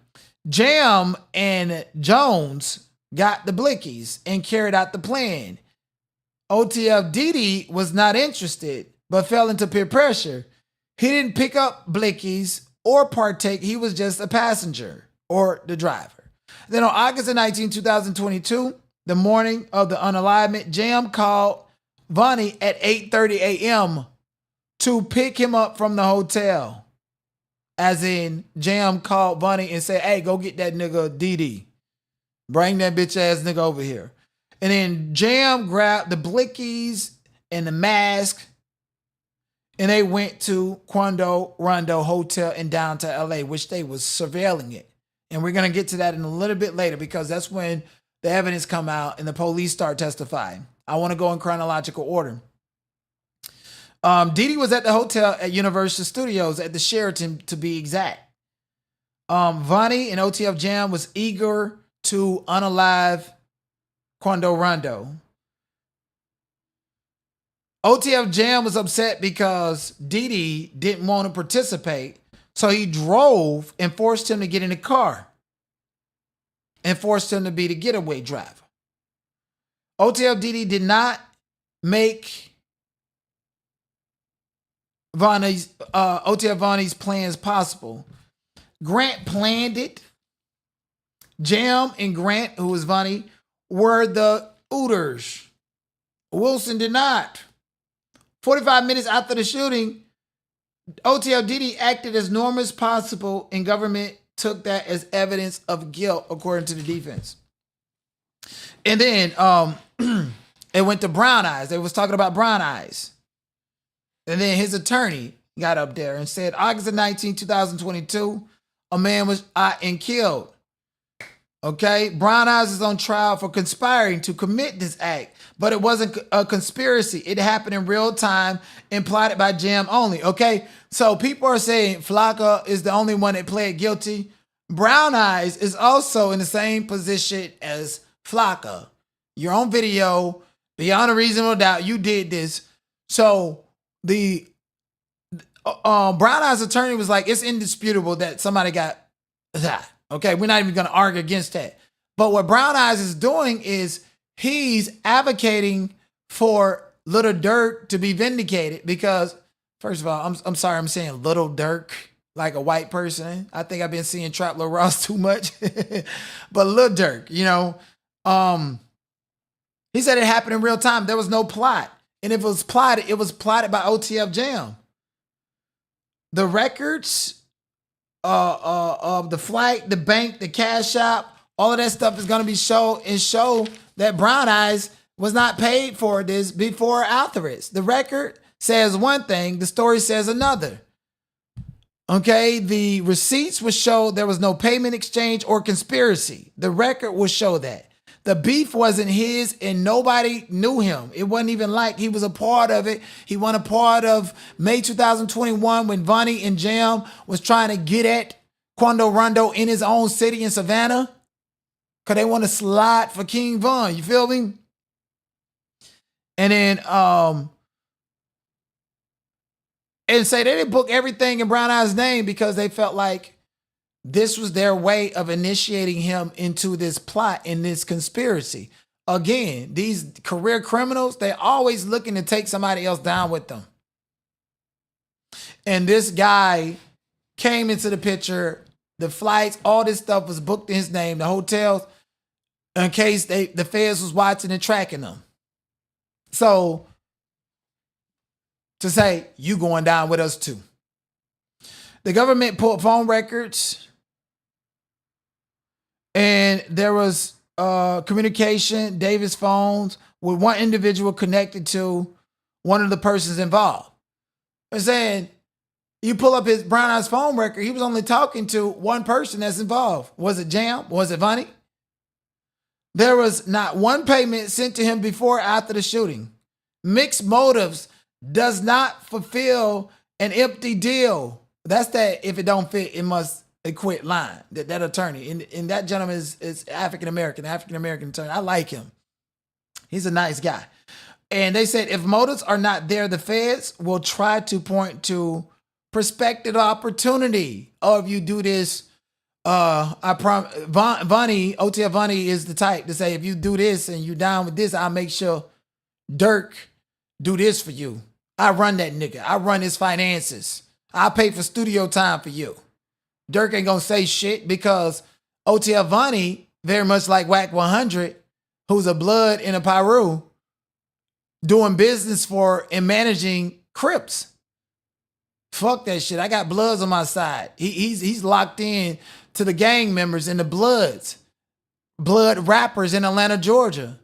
Jam and Jones got the blickies and carried out the plan. OTF Didi was not interested, but fell into peer pressure. He didn't pick up blickies or partake. He was just a passenger or the driver. Then on August 19, 2022, the morning of the unalignment, Jam called Vonnie at 8:30 a.m. to pick him up from the hotel. As in, Jam called Vonnie and said, hey, go get that nigga Didi. Bring that bitch ass nigga over here. And then Jam grabbed the blickies and the mask, and they went to Quando, Rondo Hotel in downtown LA, which they was surveilling it. And we're going to get to that in a little bit later because that's when the evidence come out and the police start testifying. I want to go in chronological order. Didi was at the hotel at Universal Studios at the Sheraton, to be exact. Vonnie and OTF Jam was eager to unalive Quando Rondo. OTF Jam was upset because Didi didn't want to participate, so he drove and forced him to get in the car and forced him to be the getaway driver. OTF Didi did not make OTF Vonnie's plans possible. Grant planned it. Jam and Grant, who was Vonnie, were the Ooters. Wilson did not. 45 minutes after the shooting, OTF Didi acted as normal as possible, and government took that as evidence of guilt, according to the defense. And then it went to Brown Eyes. They was talking about Brown Eyes. And then his attorney got up there and said, August 19, 2022, a man was shot and killed. Okay, Brown Eyes is on trial for conspiring to commit this act, but it wasn't a conspiracy. It happened in real time and plotted by Jam only. Okay, so people are saying Flocka is the only one that pled guilty. Brown Eyes is also in the same position as Flocka. You're on video, beyond a reasonable doubt, you did this. So the Brown Eyes attorney was like, it's indisputable that somebody got that. Okay, we're not even going to argue against that. But what Brown Eyes is doing is he's advocating for Little Durk to be vindicated because, first of all, I'm sorry I'm saying Little Durk like a white person. I think I've been seeing Trap Lil Ross too much. But Lil Durk, you know, he said it happened in real time. There was no plot. And if it was plotted by OTF Jam. The records of the flight, the bank, the cash shop, all of that stuff is going to be show that Brown Eyes was not paid for this before or after it. The record says one thing, the story says another. Okay, the receipts will show there was no payment exchange or conspiracy. The record will show that. The beef wasn't his and nobody knew him. It wasn't even like he was a part of it. He wasn't a part of May 2021 when Vonnie and Jam was trying to get at Quando Rondo in his own city in Savannah. Because they want to slide for King Von. You feel me? And then, and say they didn't book everything in Brown Eyes' name because they felt like this was their way of initiating him into this plot and this conspiracy. Again, these career criminals, they're always looking to take somebody else down with them. And this guy came into the picture. The flights, all this stuff was booked in his name. The hotels, in case the feds was watching and tracking them. So, to say, you going down with us too. The government pulled phone records, and there was communication, Davis phones, with one individual connected to one of the persons involved. They're saying, you pull up his Brown Eyes phone record, he was only talking to one person that's involved. Was it Jam? Was it Vonnie? There was not one payment sent to him before or after the shooting. Mixed motives does not fulfill an empty deal. That's that if it don't fit, it must acquit line. That attorney. And that gentleman is African-American attorney. I like him. He's a nice guy. And they said if motives are not there, the feds will try to point to prospective opportunity. Oh, if you do this, I promise. Vonnie, OTF Vonnie is the type to say, if you do this and you down with this, I'll make sure Durk do this for you. I run that nigga. I run his finances. I pay for studio time for you. Durk ain't gonna say shit because OTF Vonnie, very much like Whack 100, who's a blood in a Peru, doing business for and managing Crips. Fuck that shit. I got Bloods on my side. He's locked in to the gang members and the Bloods, blood rappers in Atlanta, Georgia,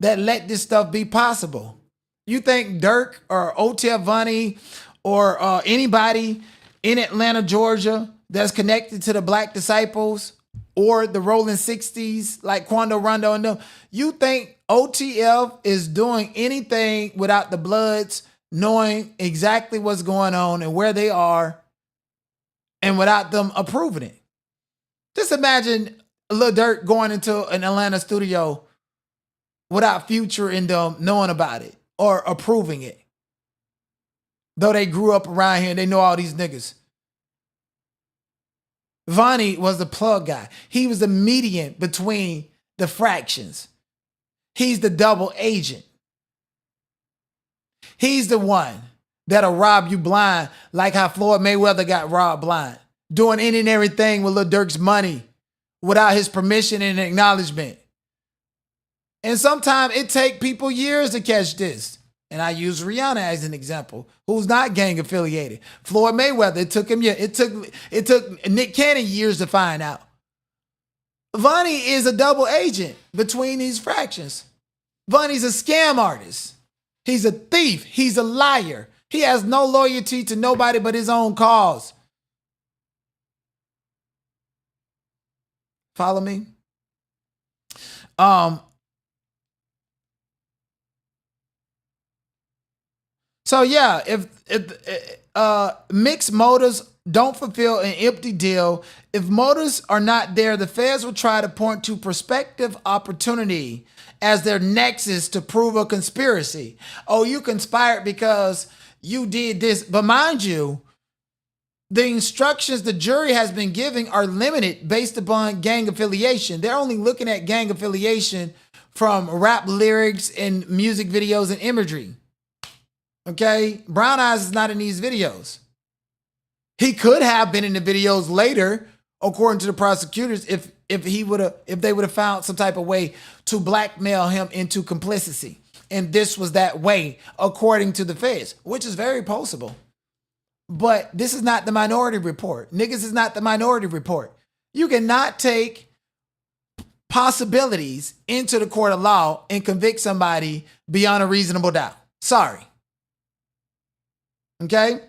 that let this stuff be possible. You think Durk or OTF Vonnie or anybody in Atlanta, Georgia that's connected to the Black Disciples or the Rolling 60s like Quando, Rondo, and them, you think OTF is doing anything without the Bloods knowing exactly what's going on and where they are and without them approving it? Just imagine Lil Durk going into an Atlanta studio without Future and them knowing about it or approving it. Though they grew up around here and they know all these niggas. Vonnie was the plug guy. He was the median between the fractions. He's the double agent. He's the one that'll rob you blind, like how Floyd Mayweather got robbed blind, doing any and everything with Lil Durk's money without his permission and acknowledgement. And sometimes it take people years to catch this. And I use Rihanna as an example, who's not gang affiliated. Floyd Mayweather, it took him, it took Nick Cannon years to find out. Vonnie is a double agent between these fractions. Vonnie's a scam artist. He's a thief. He's a liar. He has no loyalty to nobody but his own cause. Follow me? So yeah, if mixed motives don't fulfill an empty deal, if motives are not there, the feds will try to point to prospective opportunity as their nexus to prove a conspiracy. Oh, you conspired because you did this. But mind you, the instructions the jury has been giving are limited based upon gang affiliation. They're only looking at gang affiliation from rap lyrics and music videos and imagery. Okay? Brown Eyes is not in these videos. He could have been in the videos later, according to the prosecutors, if they would have found some type of way to blackmail him into complicity. And this was that way, according to the feds, which is very possible. But this is not the Minority Report. Niggas is not the Minority Report. You cannot take possibilities into the court of law and convict somebody beyond a reasonable doubt. Sorry. Okay?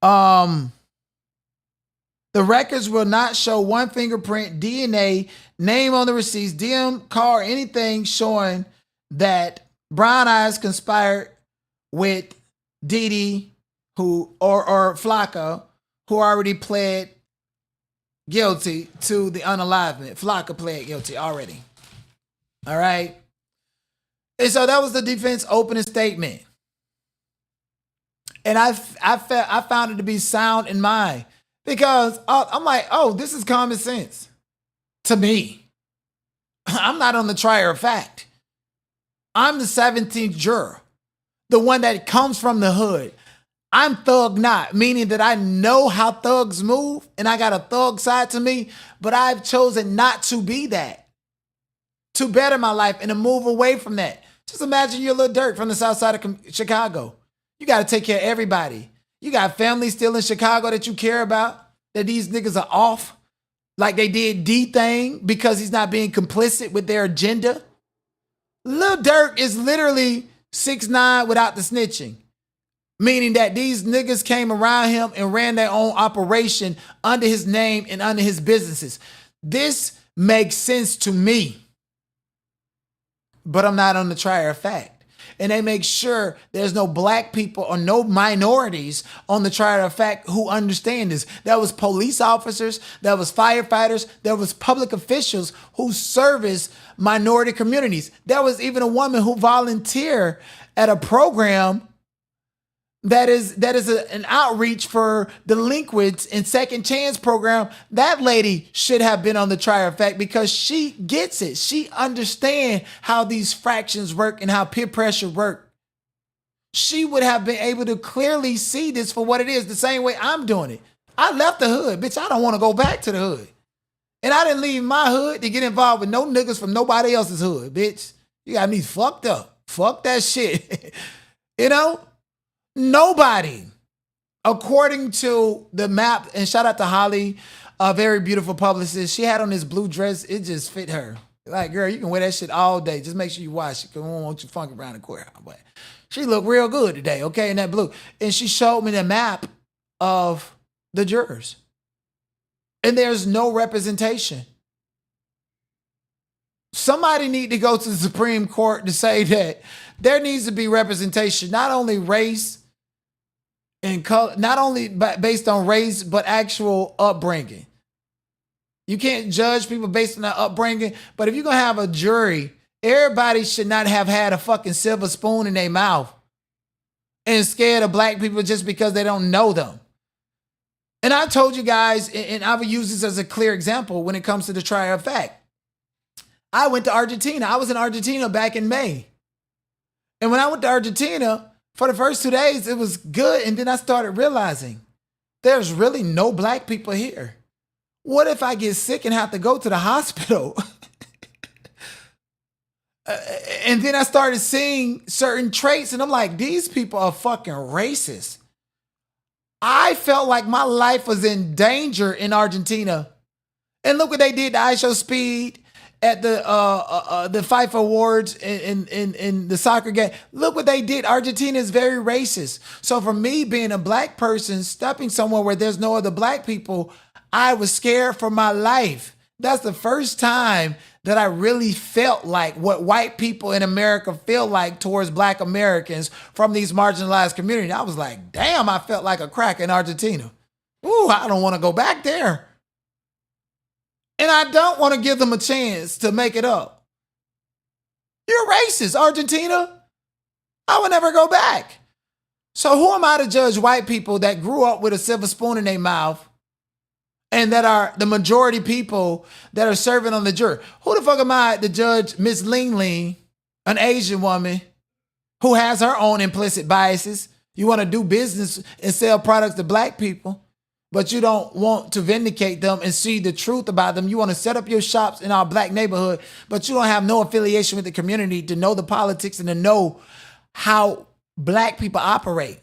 The records will not show one fingerprint, DNA, name on the receipts, DM car, anything showing that Brown Eyes conspired with Didi, or Flocka, who already pled guilty to the unalivement. Flocka pled guilty already. All right. And so that was the defense opening statement. And I found it to be sound in mind because I'm like, oh, this is common sense to me. I'm not on the trier of fact. I'm the 17th juror, the one that comes from the hood. I'm thug not, meaning that I know how thugs move and I got a thug side to me, but I've chosen not to be that, to better my life and to move away from that. Just imagine you're Lil Durk from the south side of Chicago. You got to take care of everybody. You got families still in Chicago that you care about, that these niggas are off like they did D-Thing because he's not being complicit with their agenda. Lil Durk is literally 6'9" without the snitching, meaning that these niggas came around him and ran their own operation under his name and under his businesses. This makes sense to me, but I'm not on the trier of fact. And they make sure there's no black people or no minorities on the trier of fact who understand this. There was police officers, there was firefighters, there was public officials who service minority communities. There was even a woman who volunteered at a program that is an outreach for delinquents and second chance program. That lady should have been on the trier of fact because she gets it. She understands how these fractions work and how peer pressure work. She would have been able to clearly see this for what it is, the same way I'm doing it. I left the hood, bitch. I don't want to go back to the hood. And I didn't leave my hood to get involved with no niggas from nobody else's hood, bitch. You got me fucked up. Fuck that shit. You know? Nobody, according to the map, and shout out to Holly, a very beautiful publicist. She had on this blue dress. It just fit her. Like, girl, you can wear that shit all day. Just make sure you wash it because we don't want you funky around the courthouse. But she looked real good today, okay, in that blue. And she showed me the map of the jurors. And there's no representation. Somebody need to go to the Supreme Court to say that there needs to be representation, not only race and color, not only based on race, but actual upbringing. You can't judge people based on their upbringing, but if you're going to have a jury, everybody should not have had a fucking silver spoon in their mouth and scared of black people just because they don't know them. And I told you guys, and I would use this as a clear example when it comes to the trier of fact. I went to Argentina. I was in Argentina back in May. And when I went to Argentina, for the first 2 days, it was good. And then I started realizing there's really no black people here. What if I get sick and have to go to the hospital? And then I started seeing certain traits and I'm like, these people are fucking racist. I felt like my life was in danger in Argentina. And look what they did to IShowSpeed at the FIFA Awards in the soccer game. Look what they did. Argentina is very racist. So for me being a black person, stepping somewhere where there's no other black people, I was scared for my life. That's the first time that I really felt like what white people in America feel like towards black Americans from these marginalized communities. I was like, damn, I felt like a crack in Argentina. Ooh, I don't want to go back there. And I don't want to give them a chance to make it up. You're racist, Argentina. I would never go back. So who am I to judge white people that grew up with a silver spoon in their mouth and that are the majority people that are serving on the jury? Who the fuck am I to judge Miss Ling Ling, an Asian woman who has her own implicit biases? You want to do business and sell products to black people, but you don't want to vindicate them and see the truth about them. You want to set up your shops in our black neighborhood, but you don't have no affiliation with the community to know the politics and to know how black people operate,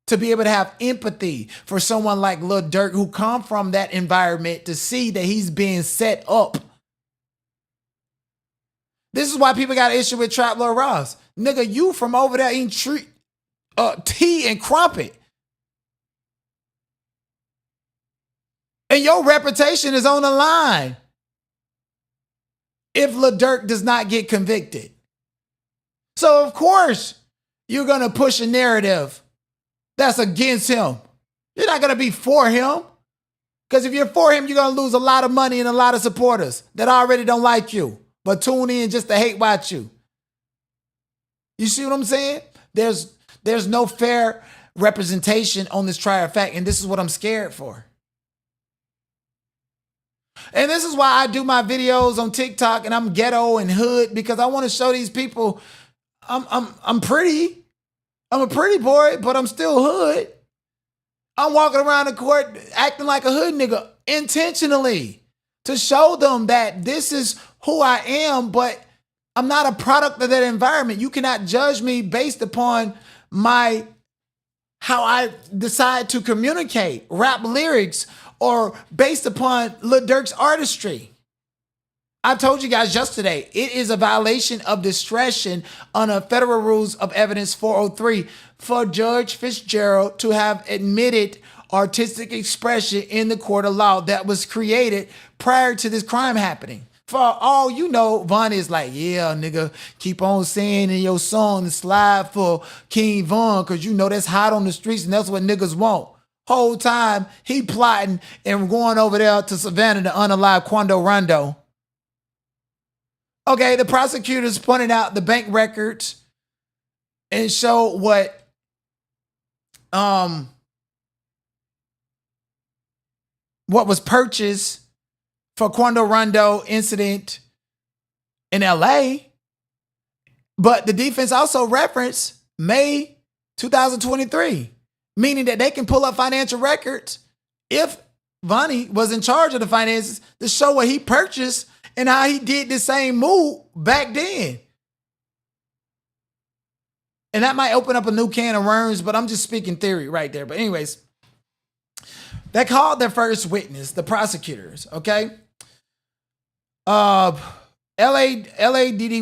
to be able to have empathy for someone like Lil Durk who come from that environment to see that he's being set up. This is why people got an issue with Trap Lil Ross. Nigga, you from over there eating tea and crumpet. And your reputation is on the line if Lil Durk does not get convicted. So of course, you're going to push a narrative that's against him. You're not going to be for him. Because if you're for him, you're going to lose a lot of money and a lot of supporters that already don't like you, but tune in just to hate watch you. You see what I'm saying? There's no fair representation on this trial of fact, and this is what I'm scared for. And this is why I do my videos on TikTok and I'm ghetto and hood, because I want to show these people I'm pretty. I'm a pretty boy, but I'm still hood. I'm walking around the court acting like a hood nigga intentionally to show them that this is who I am, but I'm not a product of that environment. You cannot judge me based upon my how I decide to communicate rap lyrics or based upon Lil Durk's artistry. I told you guys yesterday, it is a violation of discretion under Federal Rules of Evidence 403 for Judge Fitzgerald to have admitted artistic expression in the court of law that was created prior to this crime happening. For all you know, Vonnie is like, yeah, nigga, keep on saying in your song and slide for King Von, because you know that's hot on the streets and that's what niggas want. Whole time, he plotting and going over there to Savannah to unalive Quando Rondo. Okay, the prosecutors pointed out the bank records and showed what was purchased for Quando Rondo incident in LA. But the defense also referenced May 2023, meaning that they can pull up financial records if Vonnie was in charge of the finances to show what he purchased and how he did the same move back then. And that might open up a new can of worms, but I'm just speaking theory right there. But anyways, they called their first witness, the prosecutors, okay? LADD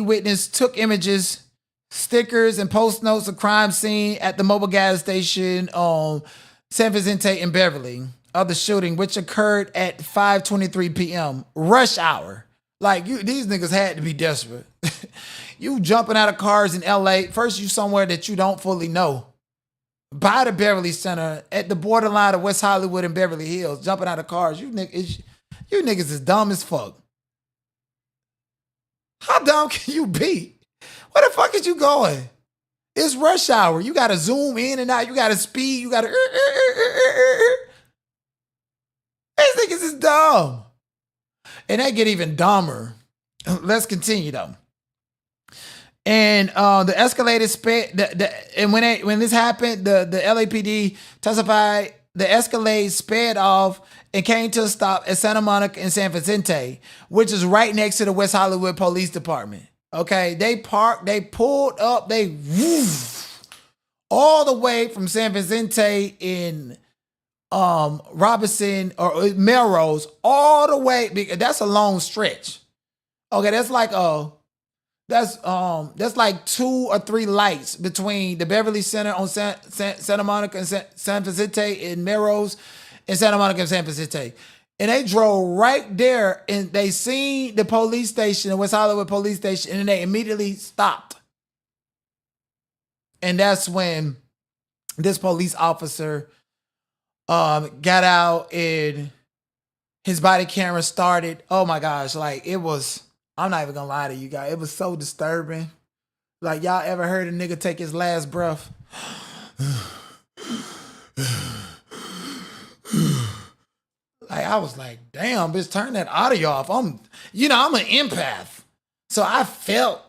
witness took images, stickers, and post notes of crime scene at the mobile gas station on San Vicente in Beverly of the shooting, which occurred at 5:23 p.m. rush hour. Like, these niggas had to be desperate. You jumping out of cars in LA. First, you somewhere that you don't fully know. By the Beverly Center, at the borderline of West Hollywood and Beverly Hills, jumping out of cars. You niggas is dumb as fuck. How dumb can you be? Where the fuck is you going? It's rush hour. You got to zoom in and out. You got to speed. You got to... These niggas is dumb. And they get even dumber. Let's continue though. And the escalated sped. And when this happened, the LAPD testified the Escalade sped off and came to a stop at Santa Monica and San Vicente, which is right next to the West Hollywood Police Department. Okay, they parked, they pulled up, they woof, all the way from San Vicente in Robinson or Melrose, all the way. That's a long stretch. Okay, that's like like 2 or 3 lights between the Beverly Center on Santa Monica and San Vicente and Melrose and Santa Monica and San Vicente. And they drove right there and they seen the police station, the West Hollywood police station, and they immediately stopped. And that's when this police officer got out and his body camera started. Oh my gosh, like it was, I'm not even gonna lie to you guys. It was so disturbing. Like, y'all ever heard a nigga take his last breath? Like, I was like, damn, bitch, turn that audio off. I'm an empath. So I felt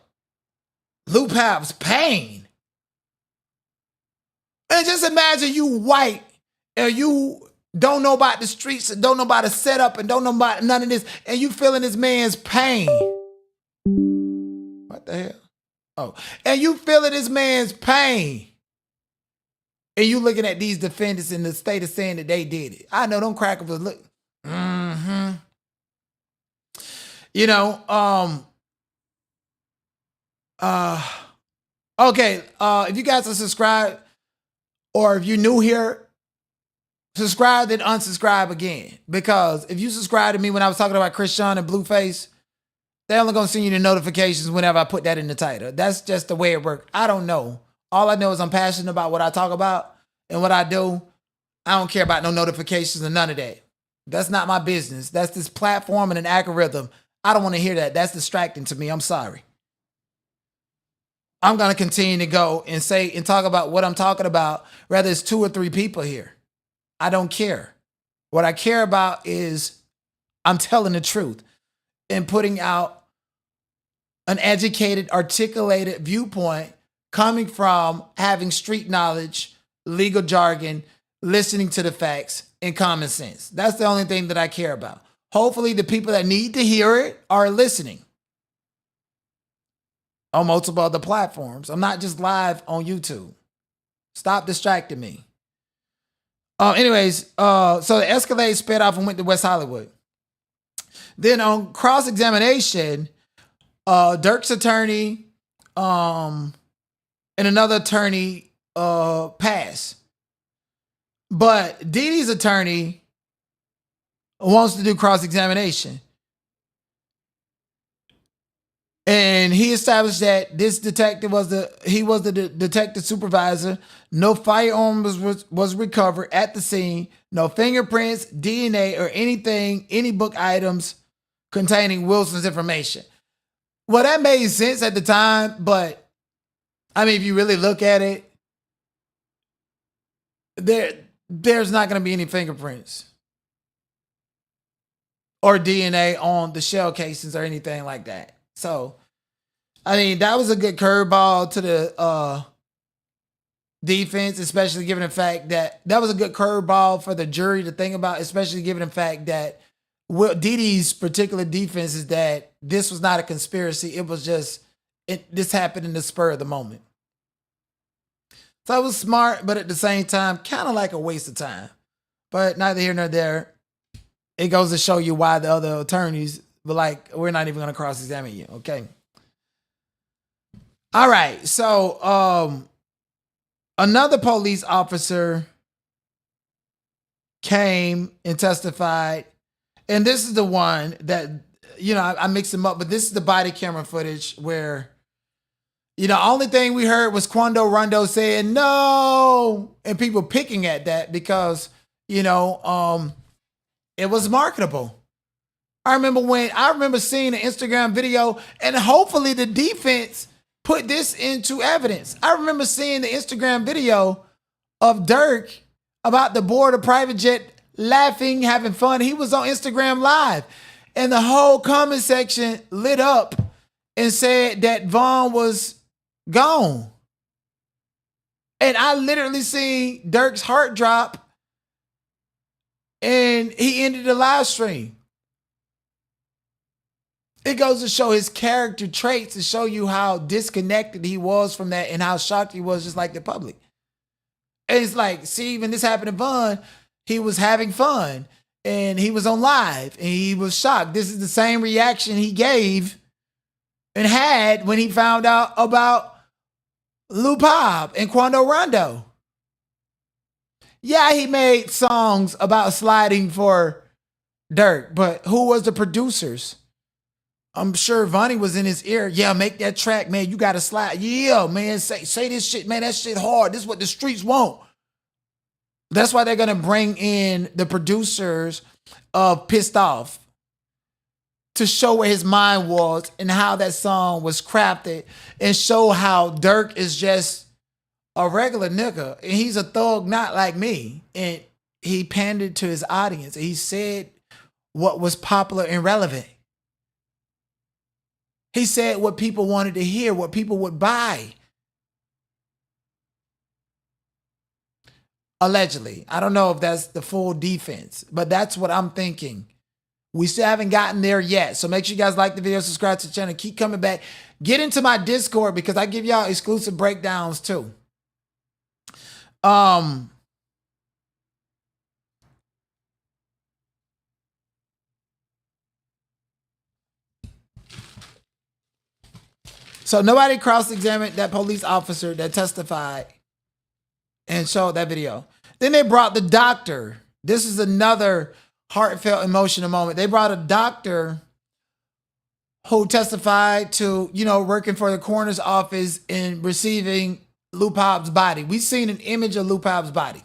Lou Pap's pain. And just imagine you white and you don't know about the streets and don't know about the setup and don't know about none of this, and you feeling this man's pain. What the hell? Oh, and you feeling this man's pain. And you looking at these defendants in the state of saying that they did it. I know them crackers was look. Mm-hmm. You know, okay, if you guys are subscribed, or if you're new here, subscribe then unsubscribe again. Because if you subscribe to me when I was talking about Chris Sean and Blueface, they're only gonna send you the notifications whenever I put that in the title. That's just the way it works. I don't know. All I know is I'm passionate about what I talk about and what I do. I don't care about no notifications or none of that. That's not my business. That's this platform and an algorithm. I don't want to hear that. That's distracting to me. I'm sorry. I'm going to continue to go and say and talk about what I'm talking about, whether it's 2 or 3 people here. I don't care. What I care about is I'm telling the truth and putting out an educated, articulated viewpoint coming from having street knowledge, legal jargon, listening to the facts, and common sense. That's the only thing that I care about. Hopefully the people that need to hear it are listening on multiple other platforms. I'm not just live on YouTube. Stop distracting me. So the Escalade sped off and went to West Hollywood. Then on cross-examination, Durk's attorney and another attorney passed. But Dee Dee's attorney wants to do cross-examination. And he established that this detective was the detective supervisor. No firearm was recovered at the scene. No fingerprints, DNA, or any book items containing Wilson's information. Well, that made sense at the time, but I mean, if you really look at it, there's not going to be any fingerprints or DNA on the shell casings or anything like that. So, I mean, that was a good curveball to the defense, especially given the fact that was a good curveball for the jury to think about, especially given the fact that Dee Dee's particular defense is that this was not a conspiracy. It was just, this happened in the spur of the moment. So it was smart, but at the same time, kind of like a waste of time. But neither here nor there. It goes to show you why the other attorneys were like, we're not even going to cross-examine you, okay? All right, so another police officer came and testified, and this is the one that, you know, I mixed them up, but this is the body camera footage where, you know, only thing we heard was Quando Rondo saying no, and people picking at that because, you know, it was marketable. I remember seeing an Instagram video, and hopefully the defense put this into evidence. I remember seeing the Instagram video of Durk about the board of private jet laughing, having fun. He was on Instagram Live, and the whole comment section lit up and said that Vaughn was gone. And I literally seen Durk's heart drop, and he ended the live stream. It goes to show his character traits, to show you how disconnected he was from that and how shocked he was, just like the public. And it's like, see, when this happened to Vaughn, he was having fun and he was on live and he was shocked. This is the same reaction he gave and had when he found out about Lou Pop and Quando Rondo. Yeah, he made songs about sliding for Durk, but who was the producers? I'm sure Vonnie was in his ear. Yeah, make that track, man. You got to slide. Yeah, man, say this shit, man. That shit hard. This is what the streets want. That's why they're going to bring in the producers of Pissed Off to show where his mind was and how that song was crafted and show how Durk is just a regular nigga and he's a thug not like me. And he pandered to his audience. He said what was popular and relevant. He said what people wanted to hear, what people would buy. Allegedly. I don't know if that's the full defense, but that's what I'm thinking. We still haven't gotten there yet. So make sure you guys like the video, subscribe to the channel, keep coming back. Get into my Discord because I give y'all exclusive breakdowns too. So nobody cross-examined that police officer that testified and showed that video. Then they brought the doctor. This is another heartfelt, emotional moment. They brought a doctor who testified to, you know, working for the coroner's office and receiving Lou Pop's body. We've seen an image of Lou Pop's body.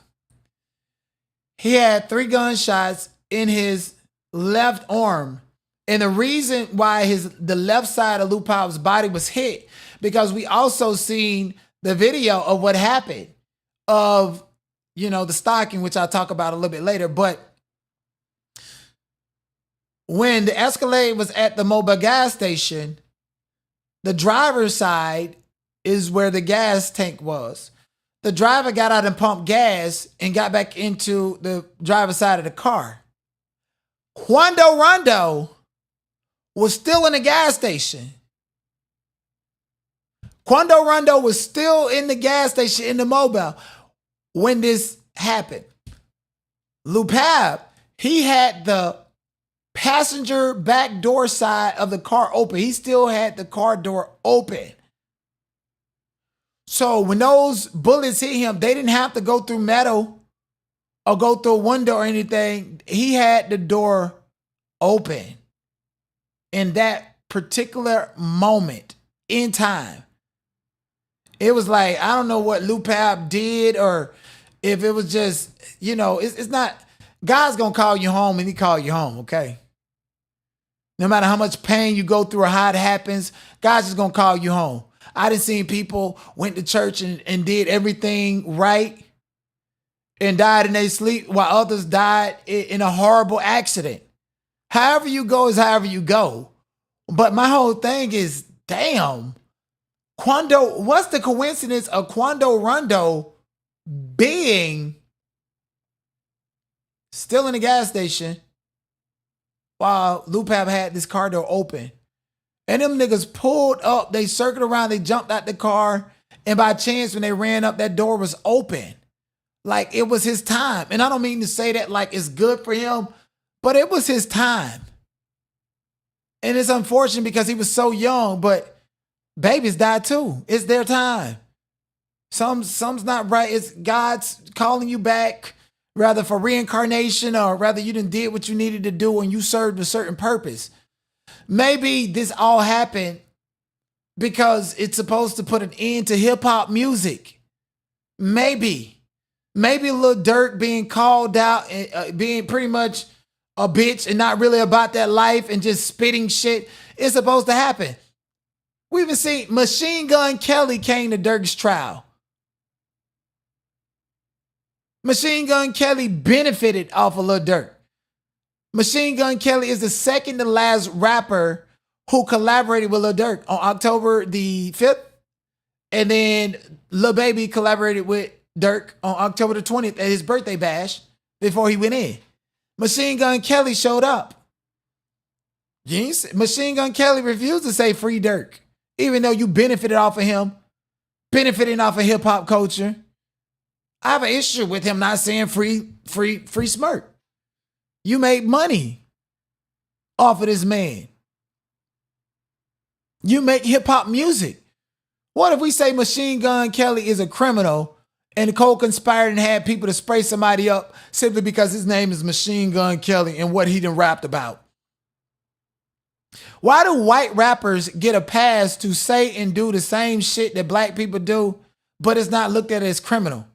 He had 3 gunshots in his left arm. And the reason why the left side of Lou Pop's body was hit, because we also seen the video of what happened of, you know, the stalking, which I'll talk about a little bit later. But when the Escalade was at the mobile gas station, the driver's side is where the gas tank was. The driver got out and pumped gas and got back into the driver's side of the car. Quando Rondo was still in the gas station. Quando Rondo was still in the gas station in the mobile when this happened. Lupab, he had the passenger back door side of the car open. He still had the car door open. So when those bullets hit him, they didn't have to go through metal or go through a window or anything. He had the door open in that particular moment in time. It was like, I don't know what Lupab did, or if it was just, it's not, God's going to call you home and he call you home, okay? No matter how much pain you go through or how it happens, God's just going to call you home. I done seen people went to church and did everything right and died in their sleep, while others died in a horrible accident. However you go is however you go. But my whole thing is, damn, Quando, what's the coincidence of Quando Rondo being still in the gas station while Lupab had this car door open? And them niggas pulled up, they circled around, they jumped out the car, and by chance when they ran up, that door was open. Like it was his time. And I don't mean to say that like it's good for him, but it was his time. And it's unfortunate because he was so young, but babies die too. It's their time. Some's not right. It's God's calling you back, rather for reincarnation, or rather you done did what you needed to do and you served a certain purpose. Maybe this all happened because it's supposed to put an end to hip hop music. Maybe Lil Durk being called out, being pretty much a bitch and not really about that life and just spitting shit is supposed to happen. We even seen Machine Gun Kelly came to Durk's trial. Machine Gun Kelly benefited off of Lil Durk. Machine Gun Kelly is the second to last rapper who collaborated with Lil Durk on October the 5th. And then Lil Baby collaborated with Durk on October the 20th at his birthday bash before he went in. Machine Gun Kelly showed up. Machine Gun Kelly refused to say free Durk, even though you benefited off of him, benefiting off of hip hop culture. I have an issue with him not saying free Smirk. You made money off of this man. You make hip hop music. What if we say Machine Gun Kelly is a criminal and co-conspired and had people to spray somebody up simply because his name is Machine Gun Kelly and what he done rapped about? Why do white rappers get a pass to say and do the same shit that black people do, but it's not looked at as criminal?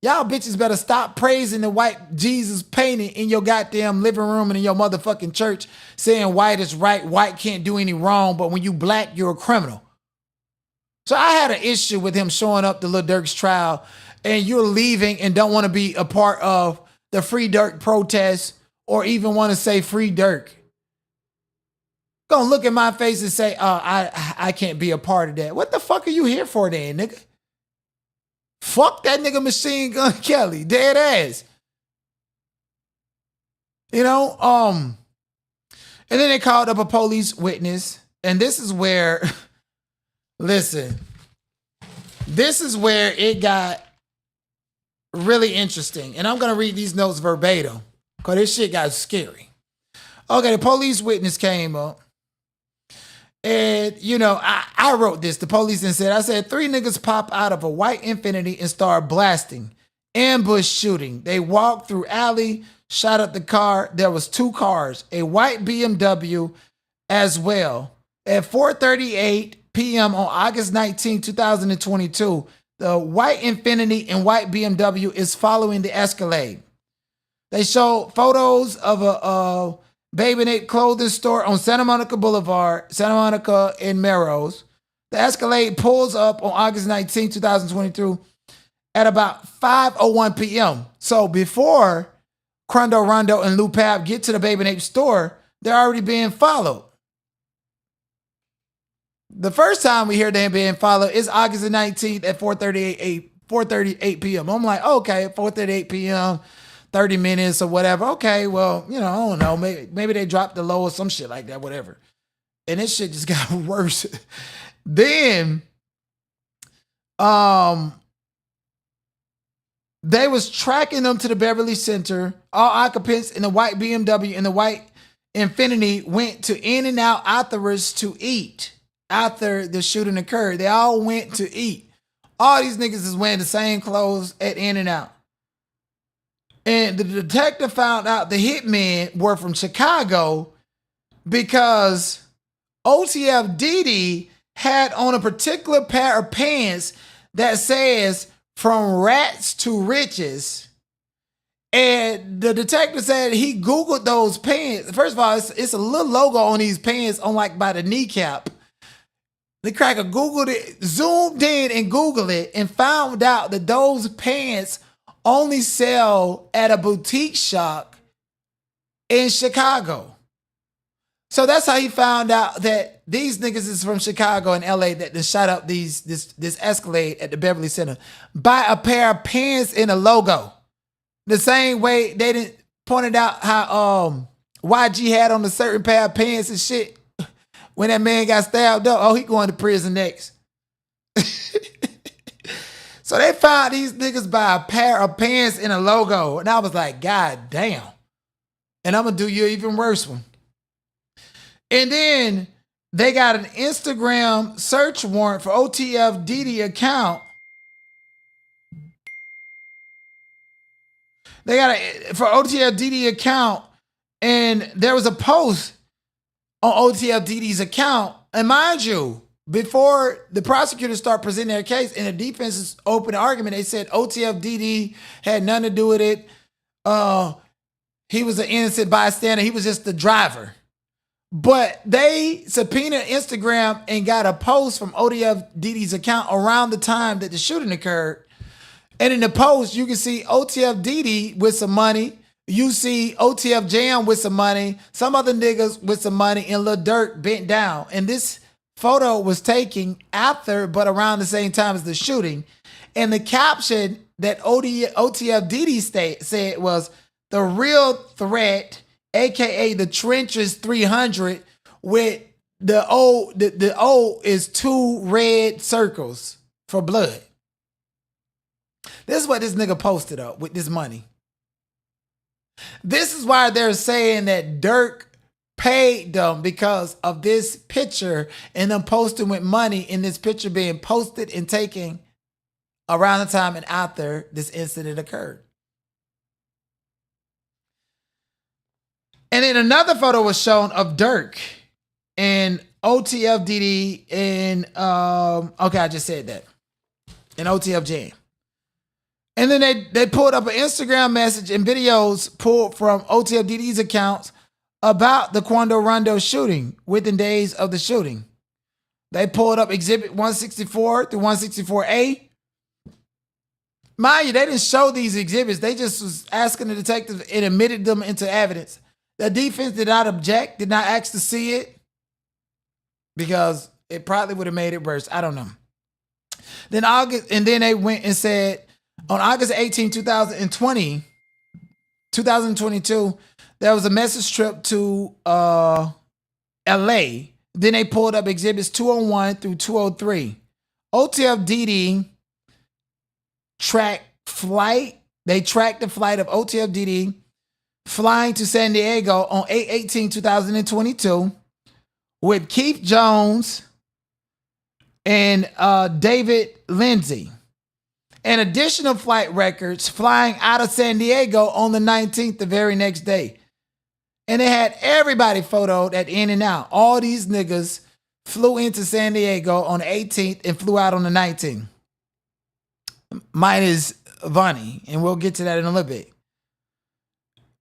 Y'all bitches better stop praising the white Jesus painting in your goddamn living room and in your motherfucking church, saying white is right, white can't do any wrong, but when you black, you're a criminal. So I had an issue with him showing up to Lil Durk's trial, and you're leaving and don't want to be a part of the Free Durk protest or even want to say Free Durk. Gonna look at my face and say, I can't be a part of that. What the fuck are you here for then, nigga? Fuck that nigga Machine Gun Kelly, dead ass. And then they called up a police witness, and this is where, listen, this is where it got really interesting. And I'm gonna read these notes verbatim, because this shit got scary. Okay, the police witness came up. And, I wrote this. The police then said, I said, 3 niggas pop out of a white Infiniti and start blasting. Ambush shooting. They walked through alley, shot up the car. There was 2 cars, a white BMW as well. At 4:38 p.m. on August 19, 2022, the white Infiniti and white BMW is following the Escalade. They showed photos of a Baby Nick clothing store on Santa Monica Boulevard, Santa Monica and Melrose. The Escalade pulls up on August 19, 2022 at about 5:01 p.m. So before Quando, Rondo, and Lupab get to the Baby Nick store, they're already being followed. The first time we hear them being followed is August the 19th at 4:38 p.m. I'm like, okay, at 4:38 p.m., 30 minutes or whatever. Okay, well, I don't know. Maybe they dropped the low or some shit like that, whatever. And this shit just got worse. Then, They was tracking them to the Beverly Center. All occupants in the white BMW and the white Infinity went to In-N-Out afterwards to eat after the shooting occurred. They all went to eat. All these niggas is wearing the same clothes at In-N-Out. And the detective found out the hitmen were from Chicago because OTF Didi had on a particular pair of pants that says "From Rats to Riches." And the detective said he Googled those pants. First of all, it's a little logo on these pants on like by the kneecap. The cracker Googled it, zoomed in and Googled it, and found out that those pants only sell at a boutique shop in Chicago. So that's how he found out that these niggas is from Chicago and LA that shot up this Escalade at the Beverly Center by a pair of pants in a logo. The same way they didn't pointed out how YG had on a certain pair of pants and shit when that man got stabbed up. Oh, he going to prison next. So they found these niggas by a pair of pants in a logo. And I was like, God damn. And I'm going to do you an even worse one. And then they got an Instagram search warrant for OTF Didi account. They got for OTF Didi account. And there was a post on OTF Didi's account. And mind you, before the prosecutors start presenting their case in the defense's open argument, they said OTF Didi had nothing to do with it. He was an innocent bystander. He was just the driver. But they subpoenaed Instagram and got a post from OTF Didi's account around the time that the shooting occurred. And in the post, you can see OTF Didi with some money. You see OTF Jam with some money. Some other niggas with some money, and Lil Durk bent down. And this photo was taken after, but around the same time as the shooting. And the caption that OTF Didi said was, "The real threat, aka the Trenches 300, with the O is 2 red circles for blood." This is what this nigga posted up with this money. This is why they're saying that Durk paid them because of this picture and them posting with money in this picture being posted and taken around the time and after this incident occurred. And then another photo was shown of Durk and OTF Didi and okay, I just said that. And OTF Jam. And then they pulled up an Instagram message and videos pulled from OTF Didi's accounts about the Quando Rondo shooting within days of the shooting. They pulled up Exhibit 164 through 164A. Mind you, they didn't show these exhibits. They just was asking the detective and admitted them into evidence. The defense did not object, did not ask to see it because it probably would have made it worse. I don't know. Then they went and said on August 18, 2022, there was a message trip to LA. Then they pulled up exhibits 201 through 203. OTF Didi tracked flight. They tracked the flight of OTF Didi flying to San Diego on 8/18/2022 with Keith Jones and David Lindsay. And additional flight records flying out of San Diego on the 19th, the very next day. And they had everybody photoed at In-N-Out. All these niggas flew into San Diego on the 18th and flew out on the 19th. Minus Vonnie, and we'll get to that in a little bit.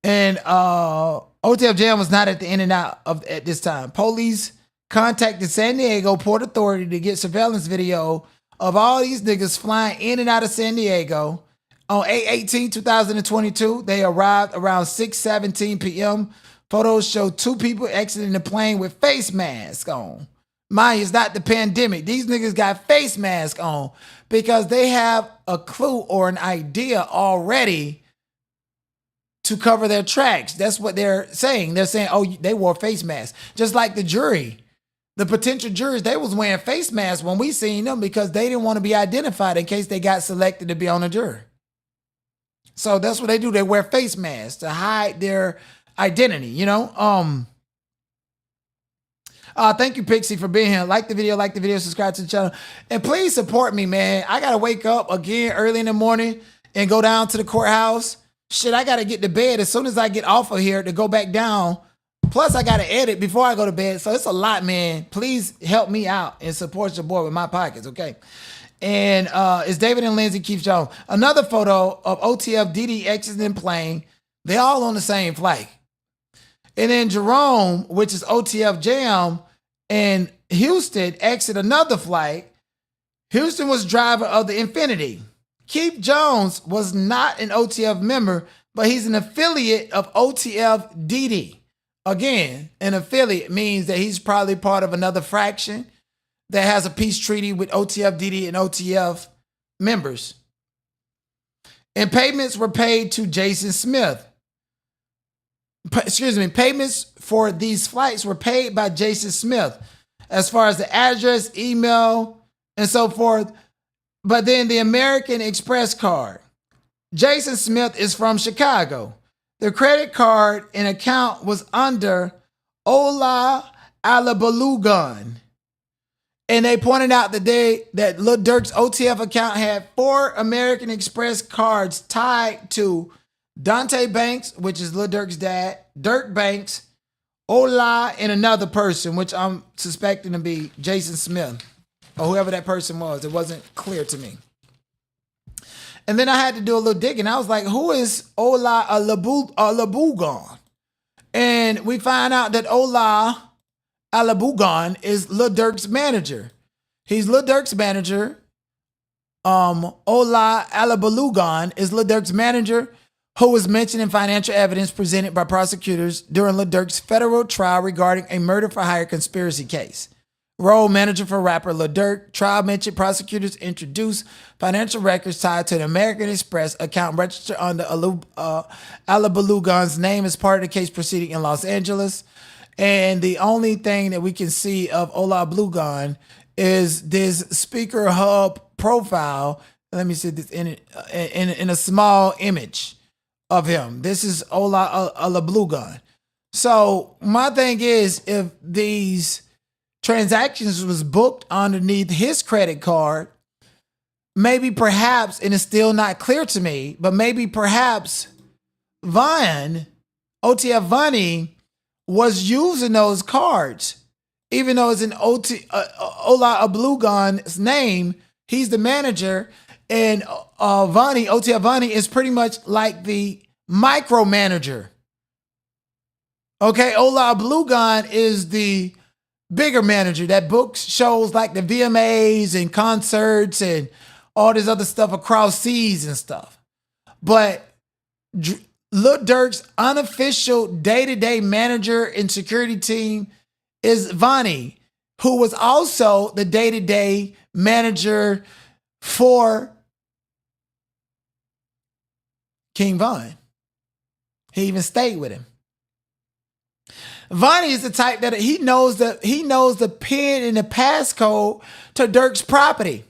And OTF Jam was not at the In-N-Out at this time. Police contacted San Diego Port Authority to get surveillance video of all these niggas flying in and out of San Diego. On 8/18/2022, they arrived around 6:17 p.m. Photos show 2 people exiting the plane with face masks on. Mind you, it's not the pandemic. These niggas got face masks on because they have a clue or an idea already to cover their tracks. That's what they're saying. They're saying, oh, they wore face masks. Just like the jury. The potential jurors, they was wearing face masks when we seen them because they didn't want to be identified in case they got selected to be on a jury. So that's what they do. They wear face masks to hide their identity, you know? Thank you, Pixie, for being here. Like the video, subscribe to the channel. And please support me, man. I got to wake up again early in the morning and go down to the courthouse. Shit, I got to get to bed as soon as I get off of here to go back down. Plus, I got to edit before I go to bed. So it's a lot, man. Please help me out and support your boy with my pockets, okay? And it's David and Lindsay Keith Jones. Another photo of OTF DD exiting plane. They all on the same flight. And then Jerome, which is OTF Jam, and Houston exit another flight. Houston was driver of the Infinity. Keith Jones was not an OTF member, but he's an affiliate of OTF DD. Again, an affiliate means that he's probably part of another fraction that has a peace treaty with OTF DD and OTF members. And payments were paid to Jason Smith. Payments for these flights were paid by Jason Smith as far as the address, email, and so forth. But then the American Express card. Jason Smith is from Chicago. The credit card and account was under Ola Alabalugan. And they pointed out that Lil Durk's OTF account had 4 American Express cards tied to Dante Banks, which is Lil Durk's dad, Durk Banks, Ola, and another person, which I'm suspecting to be Jason Smith, or whoever that person was. It wasn't clear to me. And then I had to do a little digging. I was like, who is Ola Alabugan? And we find out that Ola Alabugan is Lil Durk's manager. He's Lil Durk's manager. Ola Alabalugan is Lil Durk's manager, who was mentioned in financial evidence presented by prosecutors during Lil Durk's federal trial regarding a murder-for-hire conspiracy case. Role manager for rapper Lil Durk. Trial mentioned prosecutors introduced financial records tied to an American Express account registered under Alabalugan's name as part of the case proceeding in Los Angeles. And the only thing that we can see of Ola Blugan is this speaker hub profile. Let me see this in a small image of him. This is Ola Blugan. So my thing is, if these transactions was booked underneath his credit card, maybe perhaps, and it's still not clear to me, but maybe perhaps OTF Vonnie was using those cards, even though it's in Ola Ablugan's name. He's the manager, and OTF Vonnie is pretty much like the micromanager. Okay, Ola Ablugan is the bigger manager that books shows like the VMAs and concerts and all this other stuff across seas and stuff. But Lil Durk's unofficial day-to-day manager and security team is Vonnie, who was also the day-to-day manager for King Von. He even stayed with him. Vonnie is the type that he knows the pin and the passcode to Durk's property.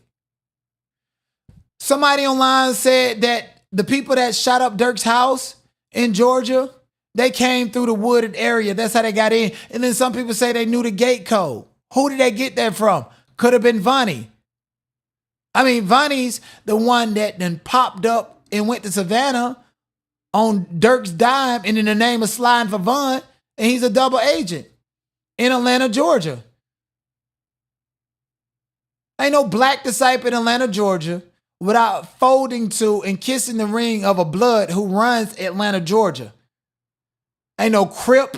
Somebody online said that the people that shot up Durk's house in Georgia, they came through the wooded area. That's how they got in. And then some people say they knew the gate code. Who did they get that from? Could have been Vonnie. I mean, Vonnie's the one that then popped up and went to Savannah on Durk's dime and in the name of sliding for Von. And he's a double agent in Atlanta, Georgia. Ain't no black disciple in Atlanta, Georgia without folding to and kissing the ring of a blood who runs Atlanta, Georgia. Ain't no Crip.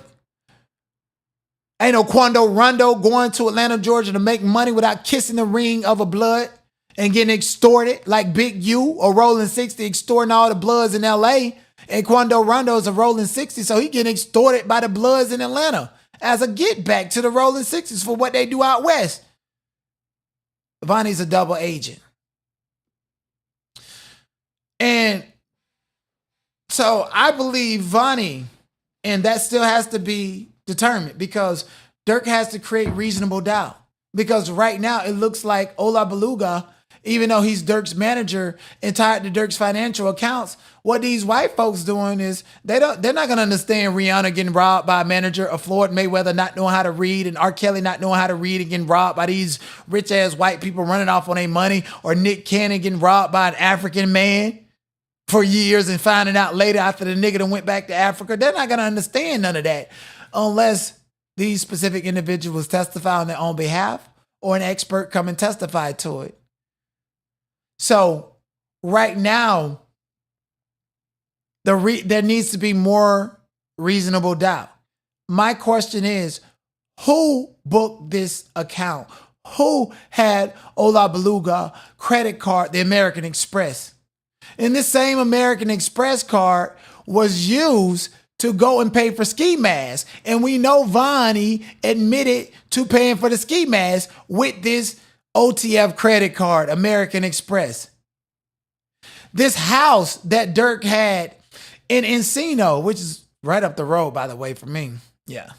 Ain't no Quando Rondo going to Atlanta, Georgia to make money without kissing the ring of a blood and getting extorted like Big U or Rolling 60 extorting all the bloods in LA. And Quando Rondo is a Rolling 60, so he getting extorted by the bloods in Atlanta as a get back to the Rolling 60s for what they do out west. Vonnie's a double agent. And so I believe Vonnie, and that still has to be determined because Durk has to create reasonable doubt. Because right now it looks like Ola Beluga even though he's Durk's manager and tied to Durk's financial accounts. What these white folks doing is they're not gonna understand Rihanna getting robbed by a manager, or Floyd Mayweather not knowing how to read, and R. Kelly not knowing how to read and getting robbed by these rich ass white people running off on their money, or Nick Cannon getting robbed by an African man for years and finding out later after the nigga done went back to Africa. They're not gonna understand none of that unless these specific individuals testify on their own behalf or an expert come and testify to it. So right now, there needs to be more reasonable doubt. My question is, who booked this account? Who had Ola Beluga credit card, the American Express? And this same American Express card was used to go and pay for ski masks. And we know Vonnie admitted to paying for the ski mask with this OTF credit card, American Express. This house that Durk had in Encino, which is right up the road, by the way, for me. Yeah.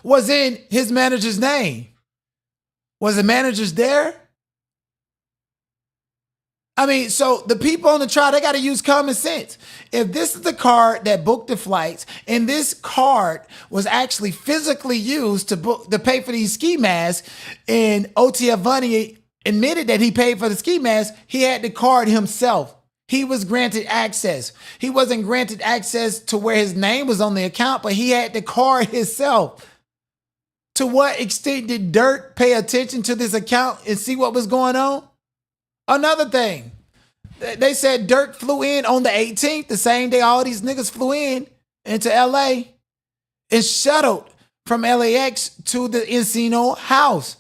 Was in his manager's name. Was the manager's there? I mean, so the people on the trial, they got to use common sense. If this is the card that booked the flights, and this card was actually physically used to pay for these ski masks, and OTF Vonnie admitted that he paid for the ski mask, he had the card himself. He was granted access. He wasn't granted access to where his name was on the account, but he had the card himself. To what extent did Durk pay attention to this account and see what was going on? Another thing, they said Durk flew in on the 18th, the same day all these niggas flew in into LA and shuttled from LAX to the Encino house.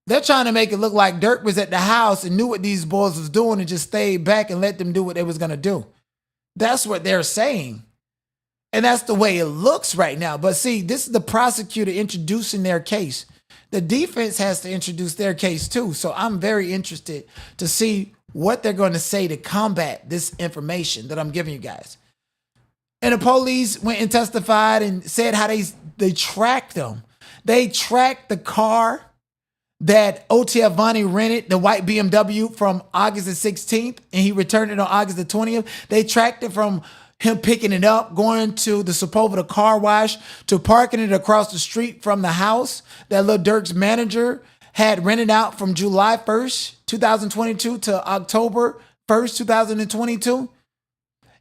They're trying to make it look like Durk was at the house and knew what these boys was doing and just stayed back and let them do what they was going to do. That's what they're saying. And that's the way it looks right now. But see, this is the prosecutor introducing their case. The defense has to introduce their case too. So I'm very interested to see what they're going to say to combat this information that I'm giving you guys. And the police went and testified and said how they tracked them. They tracked the car that OTF Vonnie rented, the white BMW, from August the 16th, and he returned it on August the 20th. They tracked it from him picking it up, going to the Sepulveda car wash, to parking it across the street from the house that Lil Durk's manager had rented out from July 1st, 2022 to October 1st, 2022.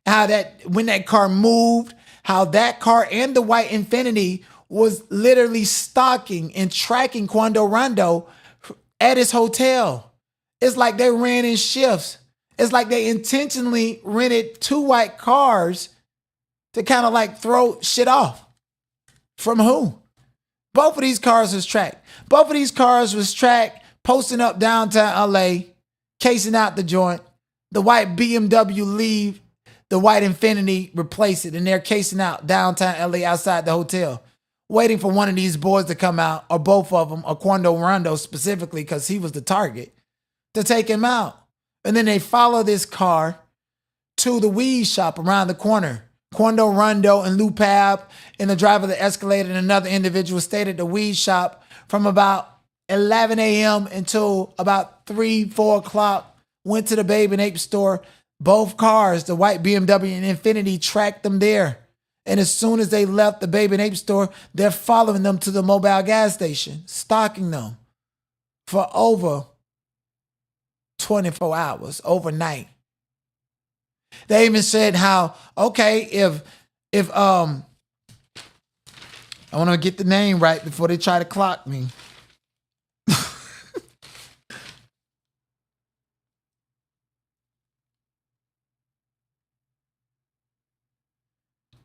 How that, when that car moved, how that car and the white Infiniti was literally stalking and tracking Quando Rondo at his hotel. It's like they ran in shifts. It's like they intentionally rented two white cars to kind of like throw shit off. From who? Both of these cars was tracked. Both of these cars was tracked, posting up downtown LA, casing out the joint. The white BMW leave, the white Infiniti replace it, and they're casing out downtown LA outside the hotel, waiting for one of these boys to come out, or both of them, or Quando Rondo specifically, because he was the target, to take him out. And then they follow this car to the weed shop around the corner. Quando Rondo and Lou Pab and the driver of the Escalade and another individual stayed at the weed shop from about 11 a.m. until about 3, 4 o'clock, went to the Babe and Ape store. Both cars, the white BMW and Infiniti, tracked them there. And as soon as they left the Babe and Ape store, they're following them to the mobile gas station, stalking them for over 24 hours, overnight. They even said how, okay, if I want to get the name right before they try to clock me.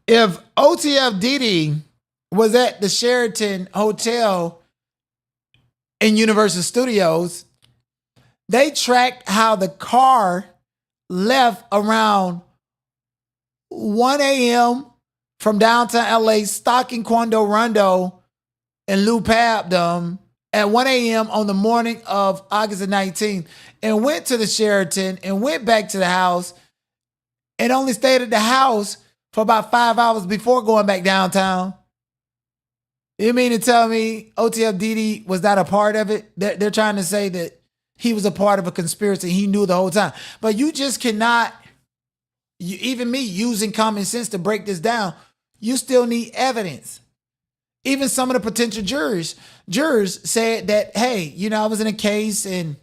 If OTF Didi was at the Sheraton Hotel in Universal Studios, they tracked how the car left around 1 a.m. from downtown LA, stalking Quando Rondo and Lou Pab at 1 a.m. on the morning of August the 19th, and went to the Sheraton and went back to the house and only stayed at the house for about 5 hours before going back downtown. You mean to tell me OTF Didi was not a part of it? They're trying to say that he was a part of a conspiracy. He knew the whole time. But you just cannot, even me using common sense to break this down, you still need evidence. Even some of the potential jurors said that, hey, you know, I was in a case and,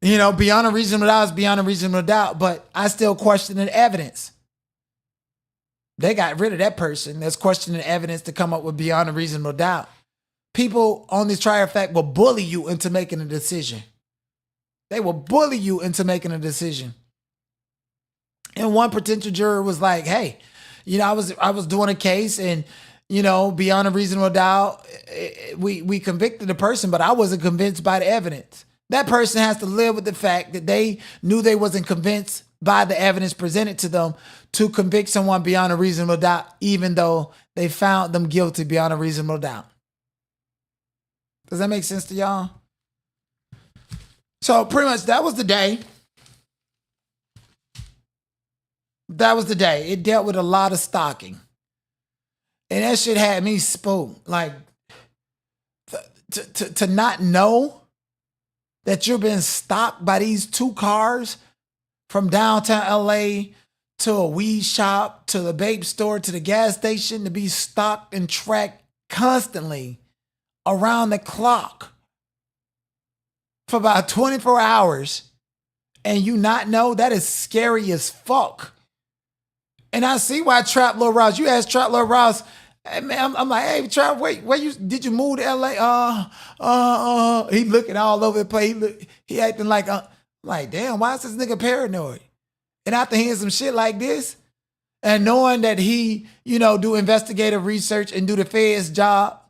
you know, beyond a reasonable doubt is beyond a reasonable doubt, but I still question the evidence. They got rid of that person that's questioning the evidence to come up with beyond a reasonable doubt. People on this trial fact will bully you into making a decision. They will bully you into making a decision. And one potential juror was like, hey, you know, I was doing a case and, you know, beyond a reasonable doubt, we convicted the person, but I wasn't convinced by the evidence. That person has to live with the fact that they knew they wasn't convinced by the evidence presented to them to convict someone beyond a reasonable doubt, even though they found them guilty beyond a reasonable doubt. Does that make sense to y'all? So pretty much that was the day. That was the day. It dealt with a lot of stalking. And that shit had me spooked. Like, to not know that you're being stalked by these two cars from downtown LA to a weed shop, to the vape store, to the gas station, to be stalked and tracked constantly around the clock for about 24 hours, and you not know, that is scary as fuck. And I see why Trap Lil Ross, you asked Trap Lil Ross, hey man, I'm like, hey Trap, wait, did you move to LA? He looking all over the place. He acting like, like, damn, why is this nigga paranoid? And after hearing some shit like this, and knowing that he, you know, do investigative research and do the FEDS job,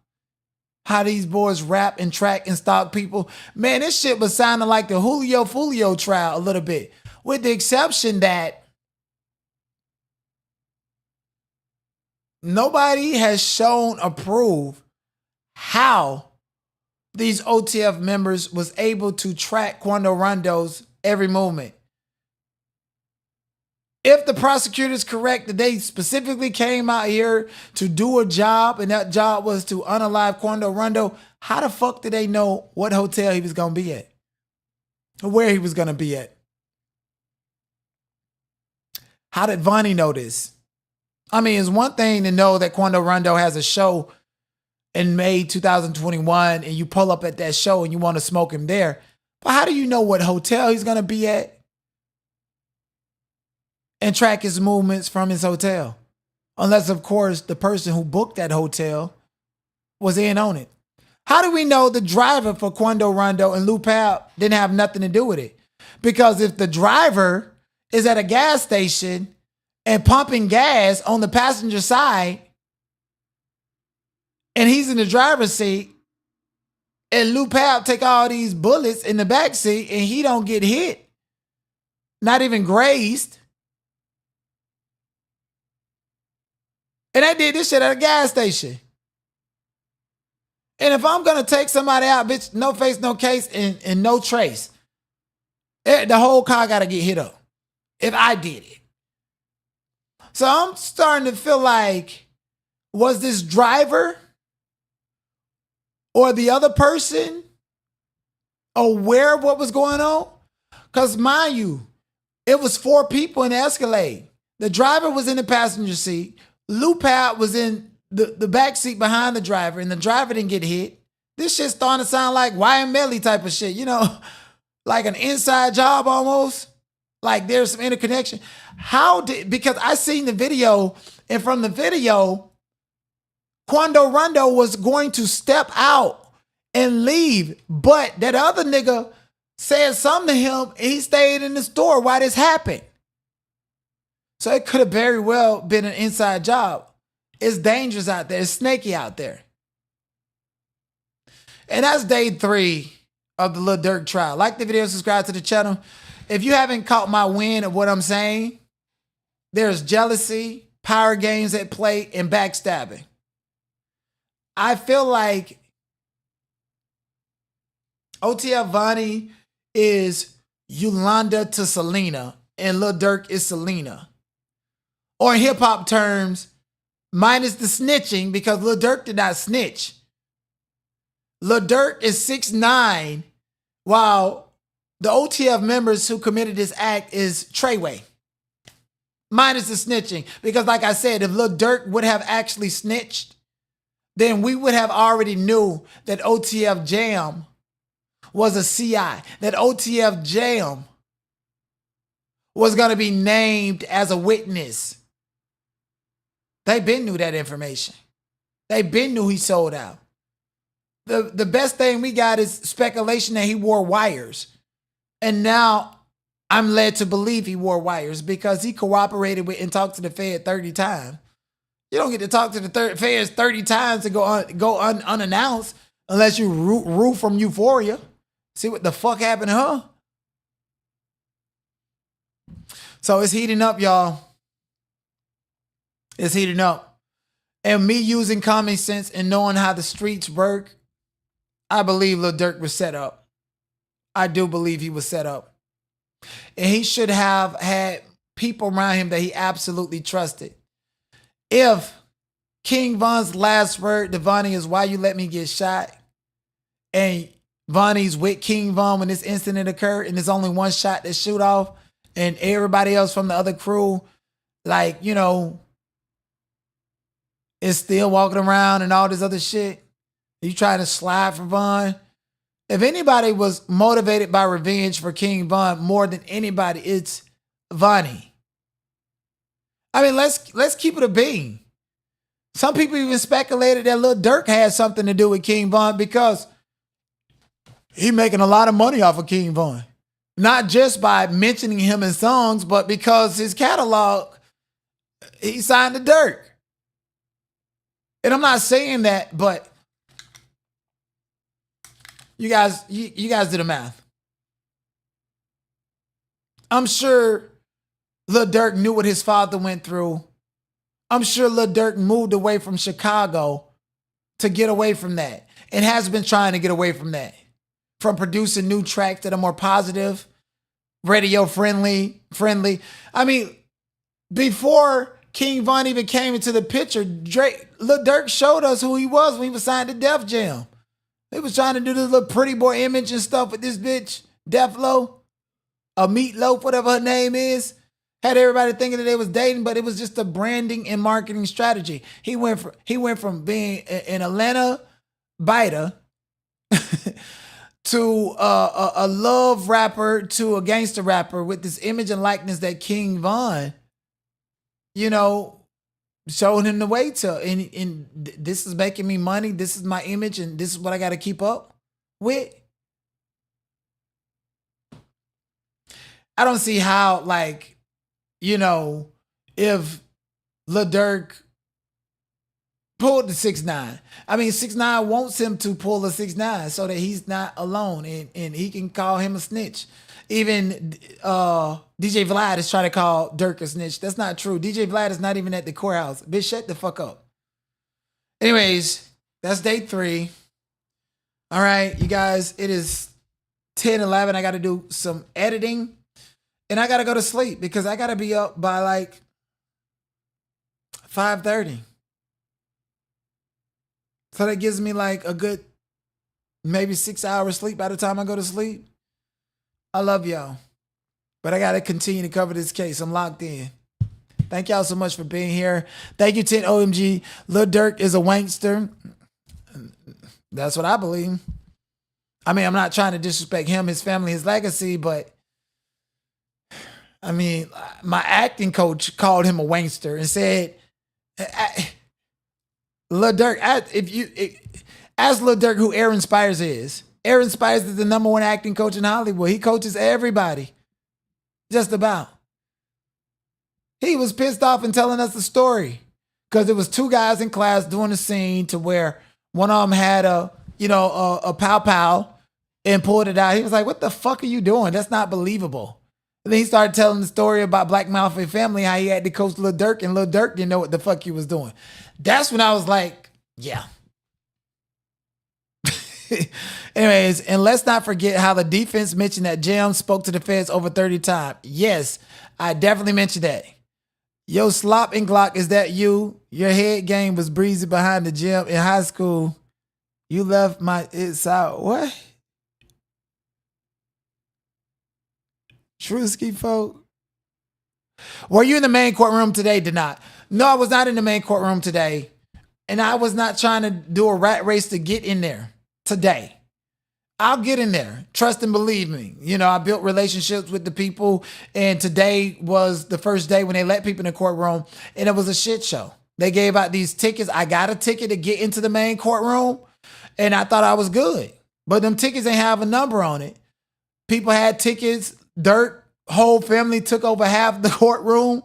how these boys rap and track and stalk people, man, this shit was sounding like the Julio Fulio trial a little bit, with the exception that nobody has shown or proved how these OTF members was able to track Quando Rondo's every movement. If the prosecutor is correct that they specifically came out here to do a job and that job was to unalive Quando Rondo, how the fuck did they know what hotel he was going to be at? Or where he was going to be at? How did Vonnie know this? I mean, it's one thing to know that Quando Rondo has a show in May 2021 and you pull up at that show and you want to smoke him there. But how do you know what hotel he's going to be at and track his movements from his hotel? Unless, of course, the person who booked that hotel was in on it. How do we know the driver for Quando Rondo and Lou Pal didn't have nothing to do with it? Because if the driver is at a gas station and pumping gas on the passenger side, and he's in the driver's seat, and Lou Pal take all these bullets in the back seat and he don't get hit, not even grazed. And I did this shit at a gas station. And if I'm going to take somebody out, bitch, no face, no case, and no trace, the whole car got to get hit up if I did it. So I'm starting to feel like, was this driver or the other person aware of what was going on? Because mind you, it was 4 people in the Escalade. The driver was in the passenger seat. Lou Pal was in the back seat behind the driver, and the driver didn't get hit. This shit starting to sound like Wyatt Melly type of shit, you know, like an inside job almost. Like there's some interconnection. Because I seen the video, and from the video, Quando Rondo was going to step out and leave, but that other nigga said something to him, and he stayed in the store while this happened. So it could have very well been an inside job. It's dangerous out there. It's snaky out there. And that's day 3 of the Lil Durk trial. Like the video, subscribe to the channel. If you haven't caught my win of what I'm saying, there's jealousy, power games at play, and backstabbing. I feel like OTF Vonnie is Yolanda to Selena, and Lil Durk is Selena. Or in hip-hop terms, minus the snitching, because Lil Durk did not snitch. Lil Durk is 6'9", while the OTF members who committed this act is Treyway. Minus the snitching. Because like I said, if Lil Durk would have actually snitched, then we would have already knew that OTF Jam was a CI. That OTF Jam was going to be named as a witness. They been knew that information. They been knew he sold out. The best thing we got is speculation that he wore wires. And now I'm led to believe he wore wires because he cooperated with and talked to the Fed 30 times. You don't get to talk to the Feds 30 times and go unannounced unless you root from Euphoria. See what the fuck happened to her? So it's heating up, y'all. It's heating up. And me using common sense and knowing how the streets work, I believe Lil Durk was set up. I do believe he was set up. And he should have had people around him that he absolutely trusted. If King Von's last word to Vonnie is why you let me get shot, and Vonnie's with King Von when this incident occurred, and there's only one shot that shoot off, and everybody else from the other crew, like, you know, is still walking around and all this other shit. You trying to slide for Von? If anybody was motivated by revenge for King Von more than anybody, it's Vonnie. I mean, let's keep it a bean. Some people even speculated that Lil Durk had something to do with King Von because he making a lot of money off of King Von. Not just by mentioning him in songs, but because his catalog, he signed to Durk. And I'm not saying that, but you guys do the math. I'm sure Lil Durk knew what his father went through. I'm sure Lil Durk moved away from Chicago to get away from that and has been trying to get away from that. From producing new tracks that are more positive, radio friendly. I mean, before King Von even came into the picture, Lil Durk showed us who he was when he was signed to Def Jam. He was trying to do this little pretty boy image and stuff with this bitch, Def Lo, a Meatloaf, whatever her name is. Had everybody thinking that they was dating, but it was just a branding and marketing strategy. He went from being an Atlanta biter to a love rapper to a gangster rapper with this image and likeness that King Von, you know, showed him the way to. And this is making me money. This is my image, and this is what I got to keep up with. I don't see how, like, you know, if Lil Durk pulled the 6'9". I mean, 6'9" wants him to pull a 6'9" so that he's not alone and he can call him a snitch. Even DJ Vlad is trying to call Durk a snitch. That's not true. DJ Vlad is not even at the courthouse. Bitch, shut the fuck up. Anyways, that's day 3. All right, you guys, it is 10:11. I got to do some editing. And I got to go to sleep because I got to be up by like 5:30. So that gives me like a good maybe 6 hours sleep by the time I go to sleep. I love y'all. But I got to continue to cover this case. I'm locked in. Thank y'all so much for being here. Thank you, 10 OMG. Lil Durk is a wankster. That's what I believe. I mean, I'm not trying to disrespect him, his family, his legacy, but I mean, my acting coach called him a wankster and said, Lil Durk, ask Lil Durk who Aaron Spires is. Aaron Spires is the #1 acting coach in Hollywood. He coaches everybody. Just about. He was pissed off and telling us the story because there was 2 guys in class doing a scene to where one of them had a pow and pulled it out. He was like, what the fuck are you doing? That's not believable. And then he started telling the story about Black Mafia Family, how he had to coach Lil Durk, and Lil Durk didn't know what the fuck he was doing. That's when I was like, yeah. Anyways, and let's not forget how the defense mentioned that Jam spoke to the feds over 30 times. Yes, I definitely mentioned that. Yo, Slop and Glock, is that you? Your head game was breezy behind the gym in high school. You left my it's out. What? Truski folk. Were you in the main courtroom today? Did not. No, I was not in the main courtroom today. And I was not trying to do a rat race to get in there today. I'll get in there. Trust and believe me. You know, I built relationships with the people. And today was the first day when they let people in the courtroom. And it was a shit show. They gave out these tickets. I got a ticket to get into the main courtroom. And I thought I was good. But them tickets ain't have a number on it. People had tickets. Durk, whole family took over half the courtroom.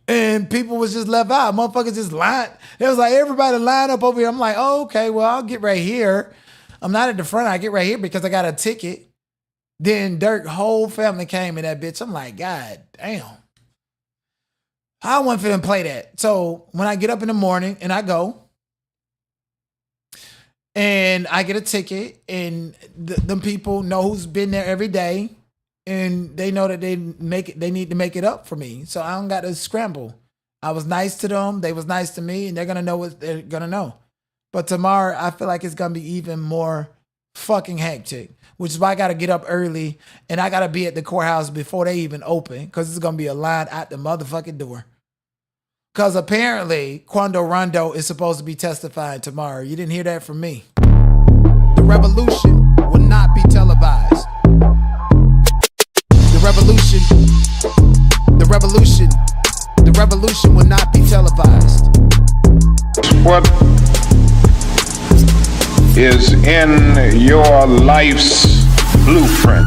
And people was just left out. Motherfuckers just lined. It was like everybody lined up over here. I'm like, oh, okay, well, I'll get right here. I'm not at the front. I get right here because I got a ticket. Then Durk, whole family came in that bitch. I'm like, God damn. I wasn't finna play that. So when I get up in the morning and I go, and I get a ticket, and them people know who's been there every day, and they know that they need to make it up for me. So I don't got to scramble. I was nice to them. They was nice to me, and they're going to know what they're going to know. But tomorrow, I feel like it's going to be even more fucking hectic, which is why I got to get up early, and I got to be at the courthouse before they even open, because it's going to be a line out the motherfucking door. Because apparently, Quando Rondo is supposed to be testifying tomorrow. You didn't hear that from me. The revolution will not be televised. The revolution will not be televised. What is in your life's blueprint?